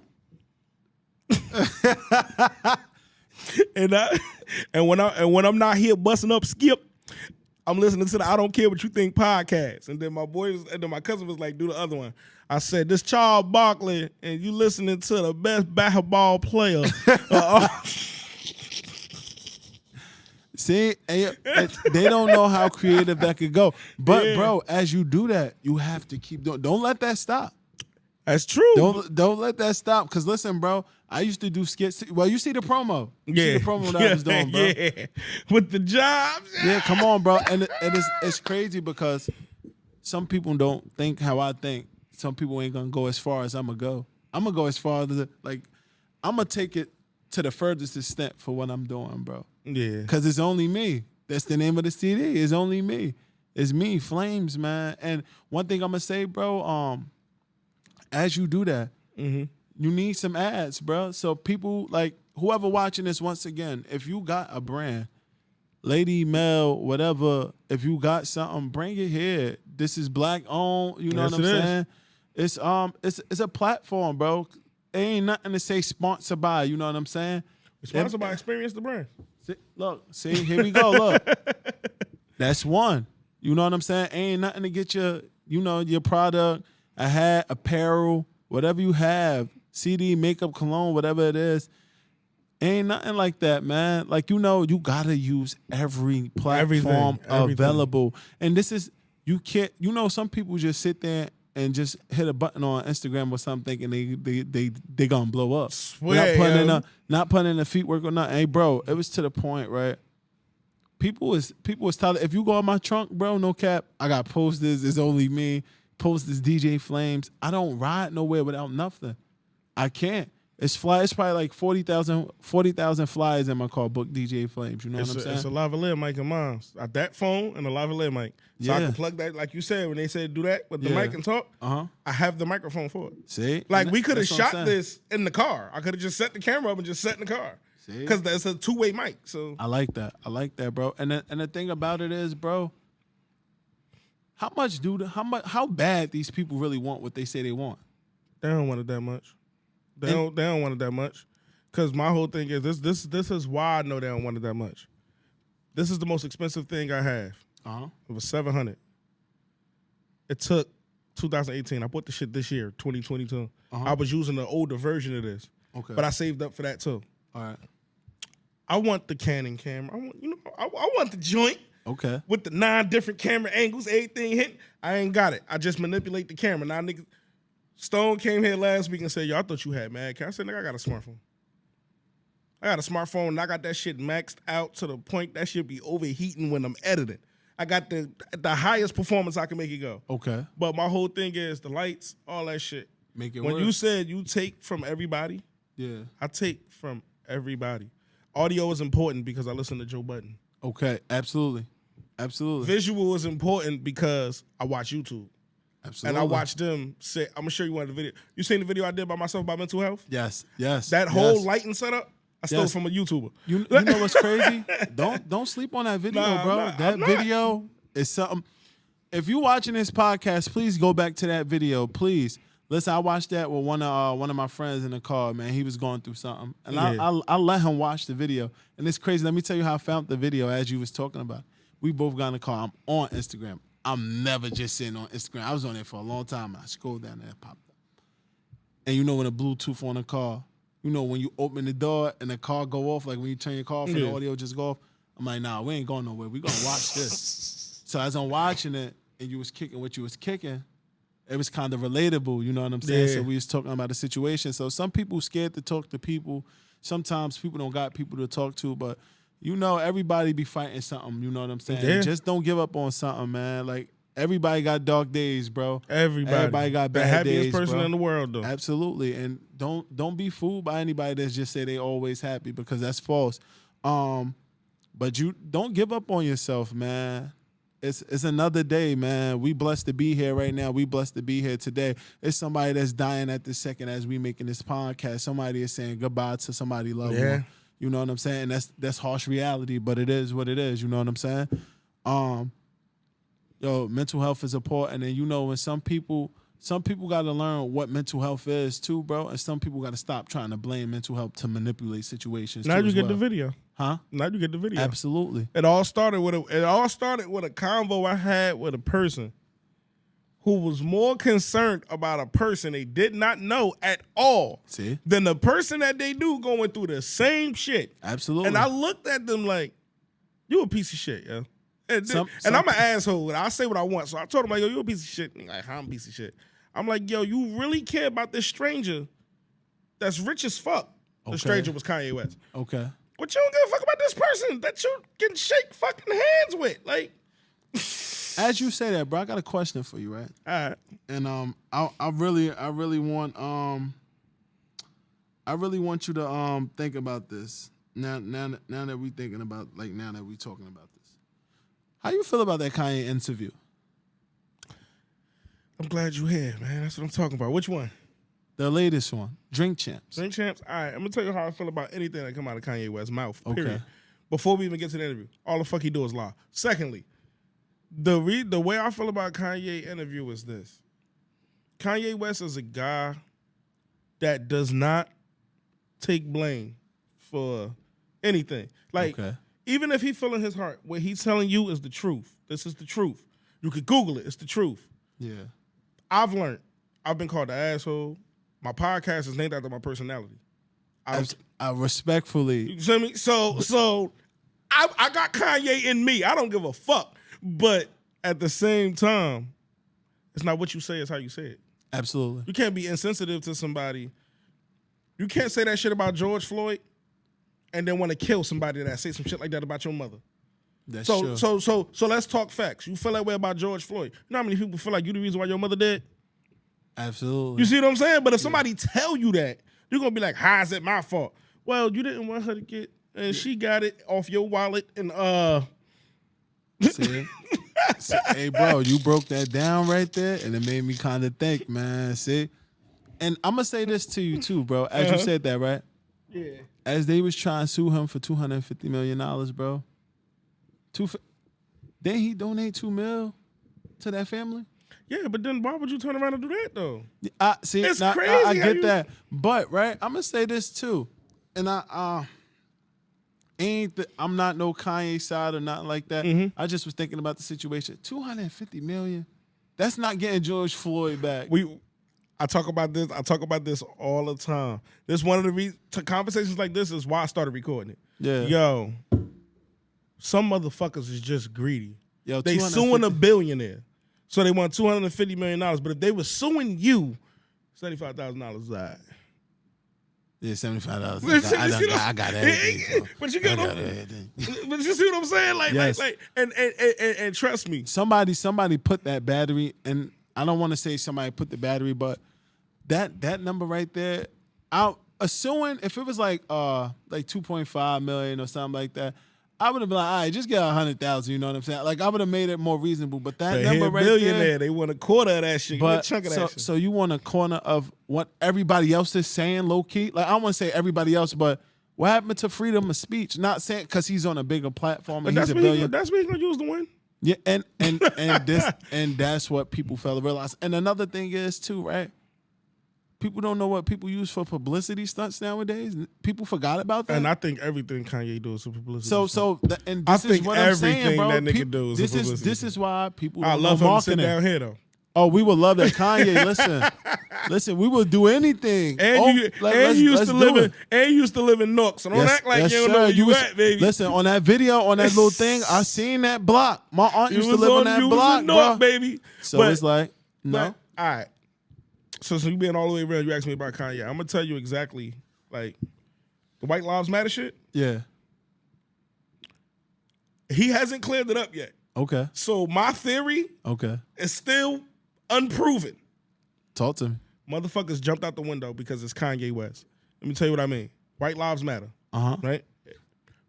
and when I'm not here busting up Skip, I'm listening to the I Don't Care What You Think podcast. And then my cousin was like, do the other one. I said, this Charles Barkley, and you listening to the best basketball player. See, they don't know how creative that could go. But bro, as you do that, you have to keep doing. Don't let that stop. That's true. Don't let that stop. Cause listen, bro, I used to do skits. Well, you see the promo. You see the promo that I was doing, bro. Yeah. With the jobs. Yeah, come on, bro. And it's crazy because some people don't think how I think. Some people ain't gonna go as far as I'm gonna go. I'm gonna go as far as I'm gonna take it to the furthest extent for what I'm doing, bro. Yeah. Cause it's only me. That's the name of the CD. It's only me. It's me, Flames, man. And one thing I'm gonna say, bro, as you do that, you need some ads, bro. So people, like, whoever watching this, once again, if you got a brand, lady, male, whatever, if you got something, bring it here. This is black owned, you know what I'm saying? It's a platform, bro. It ain't nothing to say sponsored by, you know what I'm saying? It's sponsored by Experience the Brand. See, here we go, look. That's one. You know what I'm saying? Ain't nothing to get your product, a hat, apparel, whatever you have, CD, makeup, cologne, whatever it is. Ain't nothing like that, man. Like, you gotta use every platform available. And this is, you can't, some people just sit there and just hit a button on Instagram or something thinking they gonna blow up. Not putting in the feet work or nothing. Hey, bro, it was to the point, right? People was telling, if you go in my trunk, bro, no cap, I got posters, it's only me, posters DJ Flames. I don't ride nowhere without nothing. I can't. It's probably like 40,000 flyers in my car, book DJ Flames. You know what I'm saying? It's a lavalier mic in mine. That phone and a lavalier mic. So I can plug that, like you said, when they said do that with the mic and talk, I have the microphone for it. See? Like, we could have shot this in the car. I could have just set the camera up and just sat in the car. Because that's a two-way mic. So I like that, bro. And the thing about it is, bro, how bad these people really want what they say they want? They don't want it that much. They don't want it that much. Because my whole thing is this is why I know they don't want it that much. This is the most expensive thing I have. It was $700. It took 2018. I bought the shit this year, 2022. I was using the older version of this. Okay. But I saved up for that too. All right. I want the Canon camera. I want the joint. Okay. With the 9 different camera angles, everything hitting. I ain't got it. I just manipulate the camera. Now, niggas, Stone came here last week and said, yo, I thought you had mad. I said, nigga, I got a smartphone. I got a smartphone and I got that shit maxed out to the point that shit be overheating when I'm editing. I got the highest performance I can make it go. Okay. But my whole thing is the lights, all that shit. Make it when work. You said you take from everybody, I take from everybody. Audio is important because I listen to Joe Budden. Okay, absolutely. Absolutely. Visual is important because I watch YouTube. Absolutely. And I watch them say, I'm going to show you one of the videos. You seen the video I did by myself about mental health? Yes. That whole lighting setup, I stole from a YouTuber. You know what's crazy? Don't sleep on that video, bro. That video is something. If you're watching this podcast, please go back to that video, please. Listen, I watched that with one of my friends in the car, man. He was going through something. And I let him watch the video. And it's crazy. Let me tell you how I found the video as you was talking about. We both got in the car. I'm on Instagram. I'm never just sitting on Instagram. I was on there for a long time. I scrolled down there, it popped up. And you know when the Bluetooth on the car, you know when you open the door and the car go off, like when you turn your car off and the audio just go off, I'm like, nah, we ain't going nowhere. We gonna watch this. So as I'm watching it and you was kicking what you was kicking, it was kind of relatable, you know what I'm saying? So we was talking about the situation. So some people scared to talk to people. Sometimes people don't got people to talk to, but you know, everybody be fighting something, you know what I'm saying? Yeah. Just don't give up on something, man. Like, everybody got dark days, bro. Everybody got bad days, the happiest person in the world, though. Absolutely. And don't be fooled by anybody that's just say they always happy, because that's false. But you don't give up on yourself, man. It's another day, man. We blessed to be here right now. We blessed to be here today. It's somebody that's dying at the second as we making this podcast. Somebody is saying goodbye to somebody loved one. You know what I'm saying? That's harsh reality, but it is what it is. You know what I'm saying? Mental health is important, and you know when some people got to learn what mental health is too, bro, and some people got to stop trying to blame mental health to manipulate situations. Now too, you as get well. the video. Huh? Now you get the video. Absolutely. It all started with a convo I had with a person who was more concerned about a person they did not know at all than the person that they knew going through the same shit. Absolutely. And I looked at them like, you a piece of shit, yo. And I'm an asshole. And I say what I want. So I told him, like, yo, you a piece of shit. And like, I'm a piece of shit. I'm like, yo, you really care about this stranger that's rich as fuck. Okay. The stranger was Kanye West. Okay. But you don't give a fuck about this person that you can shake fucking hands with. Like, as you say that, bro, I got a question for you, right? All right. And I really want you to think about this. Now that we thinking about, like, now that we talking about this. How you feel about that Kanye interview? I'm glad you're here, man. That's what I'm talking about. Which one? The latest one, Drink Champs. Drink Champs? All right, I'm going to tell you how I feel about anything that come out of Kanye West's mouth, period. Okay. Before we even get to the interview, all the fuck he do is lie. Secondly, the way I feel about Kanye interview is this. Kanye West is a guy that does not take blame for anything. Like, even if he feel in his heart, what he's telling you is the truth. This is the truth. You could Google it. It's the truth. Yeah. I've learned. I've been called an asshole. My podcast is named after my personality. I respectfully. You feel me? So I got Kanye in me. I don't give a fuck. But at the same time, it's not what you say, it's how you say it. Absolutely. You can't be insensitive to somebody. You can't say that shit about George Floyd and then want to kill somebody that say some shit like that about your mother. That's so, true. So let's talk facts. You feel that way about George Floyd. You know how many people feel like you the reason why your mother dead? Absolutely. You see what I'm saying? But if somebody tell you that, you're going to be like, how is it my fault? Well, you didn't want her to get, and she got it off your wallet and See? Hey, bro, you broke that down right there, and it made me kind of think, man. See? And I'm going to say this to you, too, bro. As you said that, right? Yeah. As they was trying to sue him for $250 million, bro. Didn't he donate $2 million to that family? Yeah, but then why would you turn around and do that, though? See, it's now, crazy. I get that. But, right, I'm going to say this, too. And I'm not no Kanye side or nothing like that. Mm-hmm. I just was thinking about the situation. $250 million. That's not getting George Floyd back. I talk about this all the time. This one of the conversations like this is why I started recording it. Yeah. Yo, some motherfuckers is just greedy. Yo, they suing a billionaire, so they want $250 million. But if they were suing you, $75,000 is all right. Yeah, $75. I got everything. But you but you see what I'm saying? Like, yes. and trust me. Somebody put that battery, and I don't want to say somebody put the battery, but that number right there, I'm assuming if it was like 2.5 million or something like that, I would have been like, all right, just get 100,000. You know what I'm saying? Like, I would have made it more reasonable. But that number right there, they want a quarter of that shit. But, get a chunk of that shit. So you want a corner of what everybody else is saying, low key? Like, I don't want to say everybody else, but what happened to freedom of speech? Not saying because he's on a bigger platform and he's a billion. That's what he's gonna use to win. Yeah, and that's what people fail to realize. And another thing is too, right? People don't know what people use for publicity stunts nowadays. People forgot about that. And I think everything Kanye does for publicity. And this is what I'm saying, bro. That nigga does for publicity. This is why people. I love him to sit down here though. Oh, we would love that, Kanye. Listen, we will do anything. And you used to live in Newark, so don't act like you don't know where you at, baby. Listen, on that video, on that little thing, I seen that block. My aunt used to live on that block, in Newark, baby. So it's like, no. All right. So you being all the way around, you asked me about Kanye. I'm gonna tell you exactly, like, the White Lives Matter shit. Yeah. He hasn't cleared it up yet. Okay. So my theory is still unproven. Talk to me. Motherfuckers jumped out the window because it's Kanye West. Let me tell you what I mean. White lives matter. Right?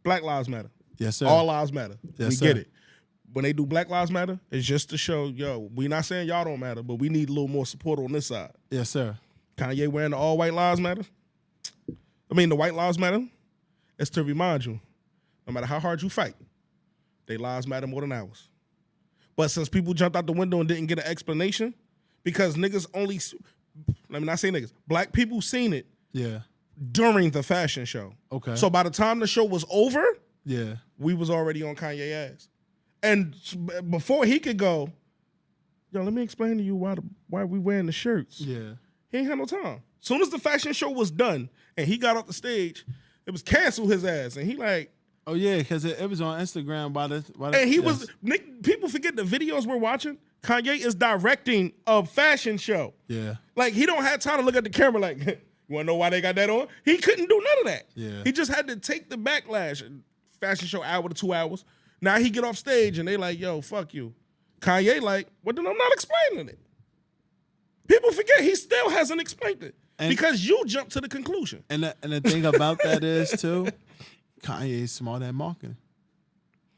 Black lives matter. Yes, sir. All lives matter. Yes, we get it. When they do Black Lives Matter, it's just to show, yo, we not saying y'all don't matter, but we need a little more support on this side. Yes, sir. Kanye wearing the all white lives matter. I mean, the White Lives Matter. is to remind you, no matter how hard you fight, their lives matter more than ours. But since people jumped out the window and didn't get an explanation, because niggas only, let me not say niggas, black people seen it during the fashion show. Okay. So by the time the show was over, we was already on Kanye ass. And before he could go, yo, let me explain to you why we wearing the shirts. Yeah. He ain't had no time. Soon as the fashion show was done and he got off the stage, it was cancel his ass. And he like, oh yeah, because it was on Instagram by the and he was, people forget the videos we're watching. Kanye is directing a fashion show. Yeah. Like he don't have time to look at the camera like, you wanna know why they got that on? He couldn't do none of that. Yeah. He just had to take the backlash. Fashion show hour to 2 hours. Now he get off stage and they like, yo, fuck you. Kanye like, well then I'm not explaining it. People forget he still hasn't explained it. And because you jumped to the conclusion. And the thing about that is too, Kanye's smart at marketing.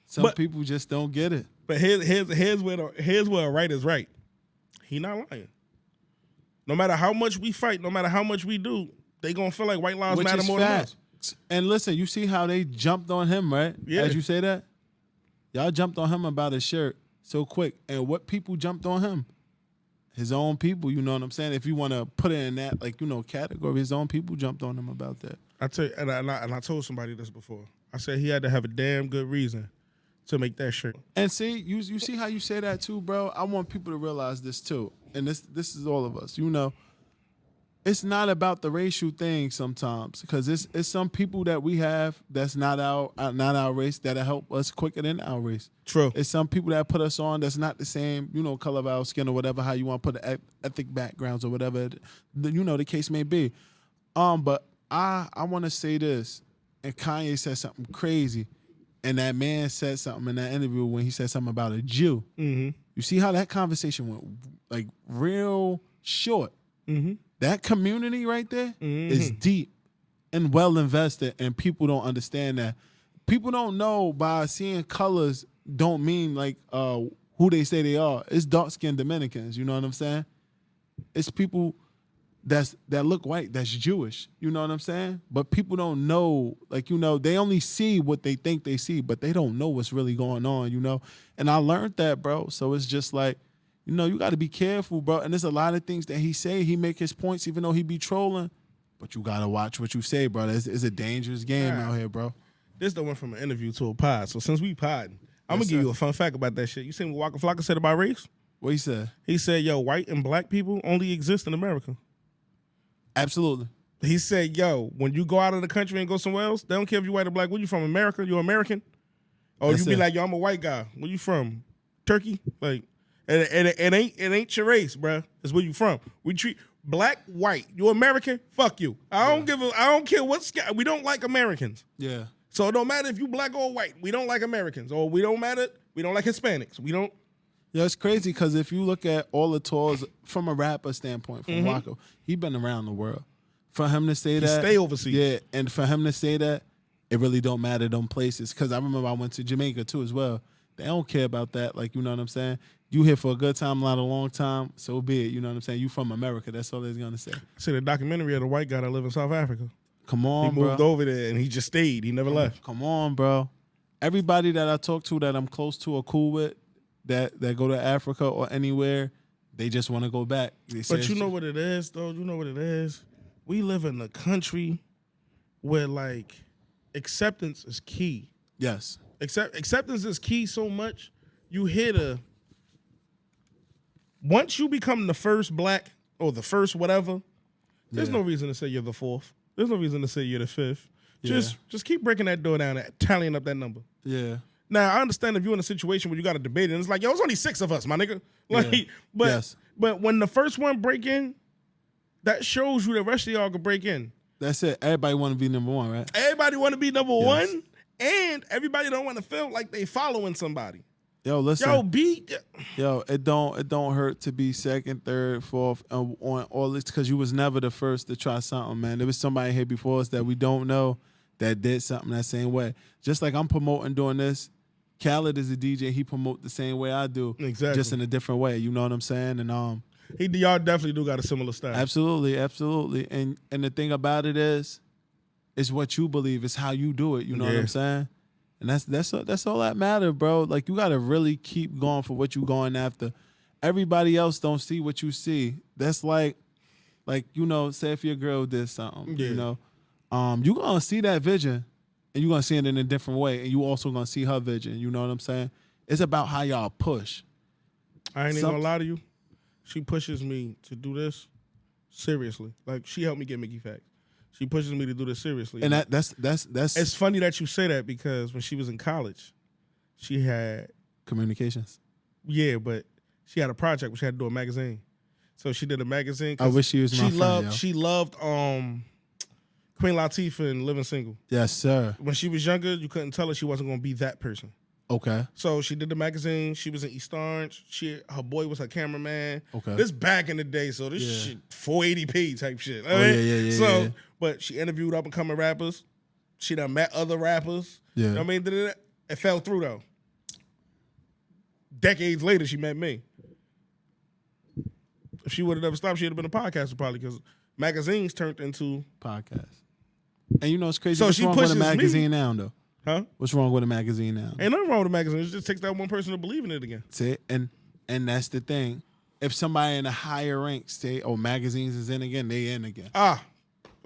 Some people just don't get it. But here's where right is right. He not lying. No matter how much we fight, no matter how much we do, they gonna feel like white lives matter more than us. And listen, you see how they jumped on him, right? Yeah. As you say that? Y'all jumped on him about his shirt so quick. And what people jumped on him? His own people, you know what I'm saying? If you want to put it in that, like, you know, category, his own people jumped on him about that. I tell you, and I told somebody this before. I said he had to have a damn good reason to make that shirt. And see, you see how you say that too, bro? I want people to realize this too. And this is all of us, you know. It's not about the racial thing sometimes, because it's some people that we have that's not our race that'll help us quicker than our race. True. It's some people that put us on that's not the same, you know, color of our skin or whatever, how you want to put the ethnic backgrounds or whatever, you know, the case may be. But I want to say this, and Kanye said something crazy, and that man said something in that interview when he said something about a Jew. Mm-hmm. You see how that conversation went, like, real short. Mm-hmm. That community right there is deep and well invested, and people don't understand that. People don't know by seeing colors don't mean like who they say they are. It's dark-skinned Dominicans, you know what I'm saying? It's people that look white, that's Jewish, you know what I'm saying? But people don't know, like, you know, they only see what they think they see, but they don't know what's really going on, you know? And I learned that, bro, so it's just like, you know, you got to be careful, bro. And there's a lot of things that he say. He make his points even though he be trolling. But you got to watch what you say, bro. It's a dangerous game out here, bro. This done went from an interview to a pod. So since we podding, I'm going to give you a fun fact about that shit. You seen what Waka Flocka said about race? What he said? He said, yo, white and black people only exist in America. Absolutely. He said, yo, when you go out of the country and go somewhere else, they don't care if you're white or black. Where you from, America? You American? Or you be like, yo, I'm a white guy. Where you from? Turkey? Like... And it ain't your race, bro. It's where you from. We treat black, white. You American? Fuck you. I don't care what sky. We don't like Americans. Yeah. So it don't matter if you black or white. We don't like Americans. Or we don't like Hispanics. We don't. Yeah, it's crazy because if you look at all the tours from a rapper standpoint, from Waka, he been around the world. For him to say that, stay overseas. Yeah, and for him to say that, it really don't matter them places. Because I remember I went to Jamaica too as well. They don't care about that. Like, you know what I'm saying? You here for a good time, not a long time, so be it. You know what I'm saying? You from America. That's all they're going to say. I see the documentary of the white guy that lived in South Africa. Come on, bro. He moved over there, and he just stayed. He never left. Come on, bro. Everybody that I talk to that I'm close to or cool with that go to Africa or anywhere, they just want to go back. But you know what it is, though? You know what it is? We live in a country where, like, acceptance is key. Yes. Acceptance is key so much. You hit once you become the first black or the first whatever, there's no reason to say you're the fourth. There's no reason to say you're the fifth. Just keep breaking that door down and tallying up that number. Yeah. Now, I understand if you're in a situation where you got to debate it, and it's like, yo, it's only 6 of us, my nigga. Like, but when the first one break in, that shows you the rest of y'all can break in. That's it. Everybody want to be number one, right? Everybody want to be number one, and everybody don't want to feel like they following somebody. Yo, listen. Yo, it don't hurt to be second, third, fourth on all this because you was never the first to try something, man. There was somebody here before us that we don't know that did something that same way. Just like I'm promoting doing this, Khaled is a DJ. He promote the same way I do, exactly, just in a different way. You know what I'm saying? And y'all definitely do got a similar style. Absolutely. And the thing about it is, It's what you believe. It's how you do it. You know what I'm saying? And that's all that matters, bro. Like, you gotta really keep going for what you going after. Everybody else don't see what you see. That's like you know, say if your girl did something, you know, you gonna see that vision, and you gonna see it in a different way, and you also gonna see her vision. You know what I'm saying? It's about how y'all push. I ain't even gonna lie to you. She pushes me to do this seriously. Like, she helped me get Mickey Facts. She pushes me to do this seriously. And that's. It's funny that you say that, because when she was in college, she had communications. Yeah, but she had a project where she had to do a magazine. So she did a magazine. I wish she was my friend, yo. She loved Queen Latifah and Living Single. Yes, sir. When she was younger, you couldn't tell her she wasn't gonna be that person. Okay. So she did the magazine. She was in East Orange. Her boy was her cameraman. Okay. This back in the day, so this shit 480p type shit. Oh, yeah. But she interviewed up and coming rappers. She done met other rappers. Yeah. You know what I mean? It fell through though. Decades later, she met me. If she would have never stopped, she'd have been a podcaster probably, because magazines turned into podcasts. And you know it's crazy. So What's she wrong with a pushes magazine now, though? Huh? What's wrong with a magazine now? Ain't nothing wrong with a magazine. It just takes that one person to believe in it again. See, and that's the thing. If somebody in a higher rank say, "Oh, magazines is in again," they in again. Don't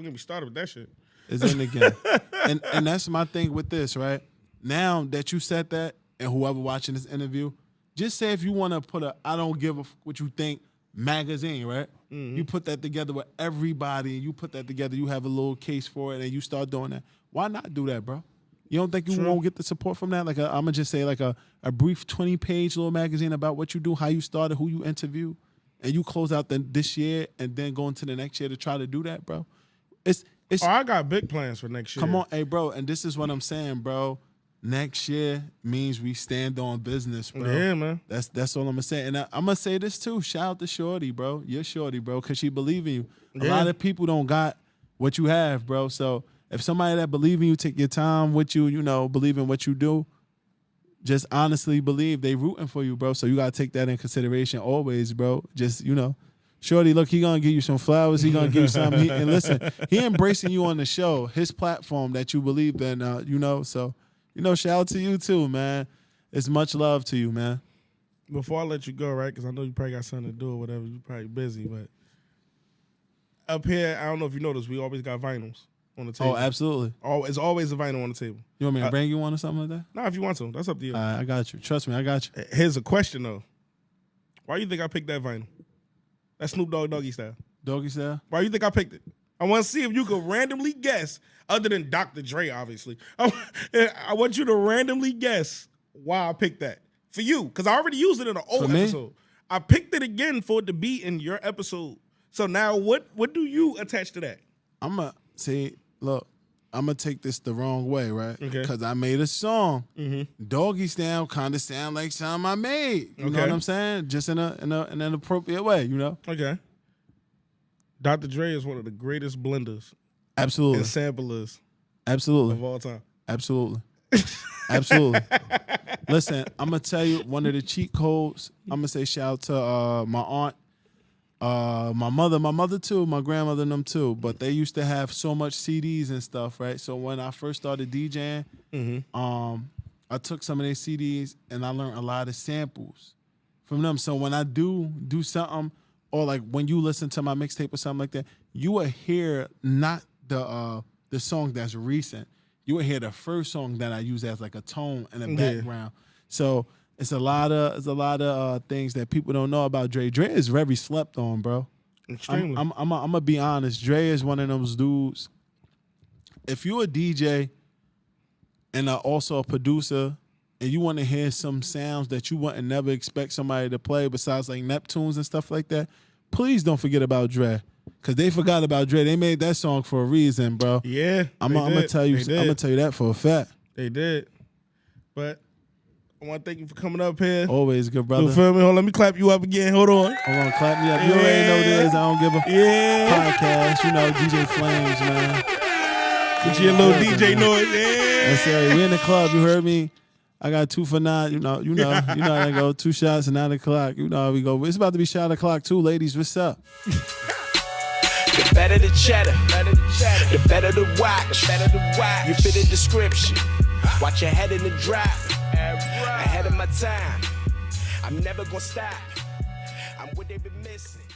get me started with that shit. It's in again. and that's my thing with this, right? Now that you said that, and whoever watching this interview, just say if you want to put a "I don't give a what you think" magazine, right? You put that together with everybody, and you put that together, you have a little case for it, and you start doing that. Why not do that, bro? You don't think you won't get the support from that? Like, I'm going to just say like a brief 20-page little magazine about what you do, how you started, who you interview, and you close out this year and then go into the next year to try to do that, bro. I got big plans for next year. Come on, hey, bro, and this is what I'm saying, bro. Next year means we stand on business, bro. Yeah, man. That's all I'm gonna say. And I'm gonna say this too. Shout out to Shorty, bro. You're Shorty, bro, because she believe in you. A lot of people don't got what you have, bro. So if somebody that believe in you, take your time with you, you know, believe in what you do, just honestly believe they rooting for you, bro. So you gotta take that in consideration always, bro. Just, you know, Shorty, look, he gonna give you some flowers. He gonna give you something. And listen, he embracing you on the show, his platform that you believe in, you know, so. You know, shout out to you too, man. It's much love to you, man. Before I let you go, right, because I know you probably got something to do or whatever. You're probably busy, but up here, I don't know if you noticed, we always got vinyls on the table. Oh, absolutely. It's always a vinyl on the table. You want me to bring you one or something like that? No, if you want to. That's up to you. I got you. Trust me, I got you. Here's a question, though. Why do you think I picked that vinyl? That's Snoop Dogg Doggy Style. Doggy Style? Why do you think I picked it? I want to see if you could randomly guess, other than Dr. Dre, obviously. I want you to randomly guess why I picked that. For you, because I already used it in an old episode. I picked it again for it to be in your episode. So now what do you attach to that? I'm going to say, look, I'm going to take this the wrong way, right? Okay. Because I made a song. Doggy Style kind of sound like something I made. You know what I'm saying? Just in an appropriate way, you know? Okay. Dr. Dre is one of the greatest blenders. Absolutely. And samplers. Absolutely. Of all time. Absolutely. Absolutely. Listen, I'm going to tell you one of the cheat codes. I'm going to say shout out to my aunt, my mother too, my grandmother and them too. But they used to have so much CDs and stuff, right? So when I first started DJing, I took some of their CDs and I learned a lot of samples from them. So when I do something, or like when you listen to my mixtape or something like that, you will hear not the song that's recent. You will hear the first song that I use as like a tone in the background. So it's a lot of things that people don't know about Dre. Dre is very slept on, bro. Extremely. I'm gonna be honest. Dre is one of those dudes. If you're a DJ and also a producer, and you want to hear some sounds that you wouldn't never expect somebody to play besides like Neptunes and stuff like that, please don't forget about Dre. Because they forgot about Dre. They made that song for a reason, bro. Yeah. I'm gonna tell you that for a fact. They did. But I want to thank you for coming up here. Always good, brother. You feel me? Hold on, let me clap you up again. Hold on. Hold on, clap me up. You already know this. I don't give a podcast. You know, DJ Flames, man. Get you a little DJ noise. Yeah. That's right. We in the club. You heard me. I got 2 for 9. You know how I go. 2 shots at 9 o'clock. You know how we go. It's about to be shot o'clock too, ladies. What's up? The better the cheddar, the better the watch. You fit the description. Watch your head in the drop. Ahead of my time. I'm never gonna stop. I'm what they've been missing.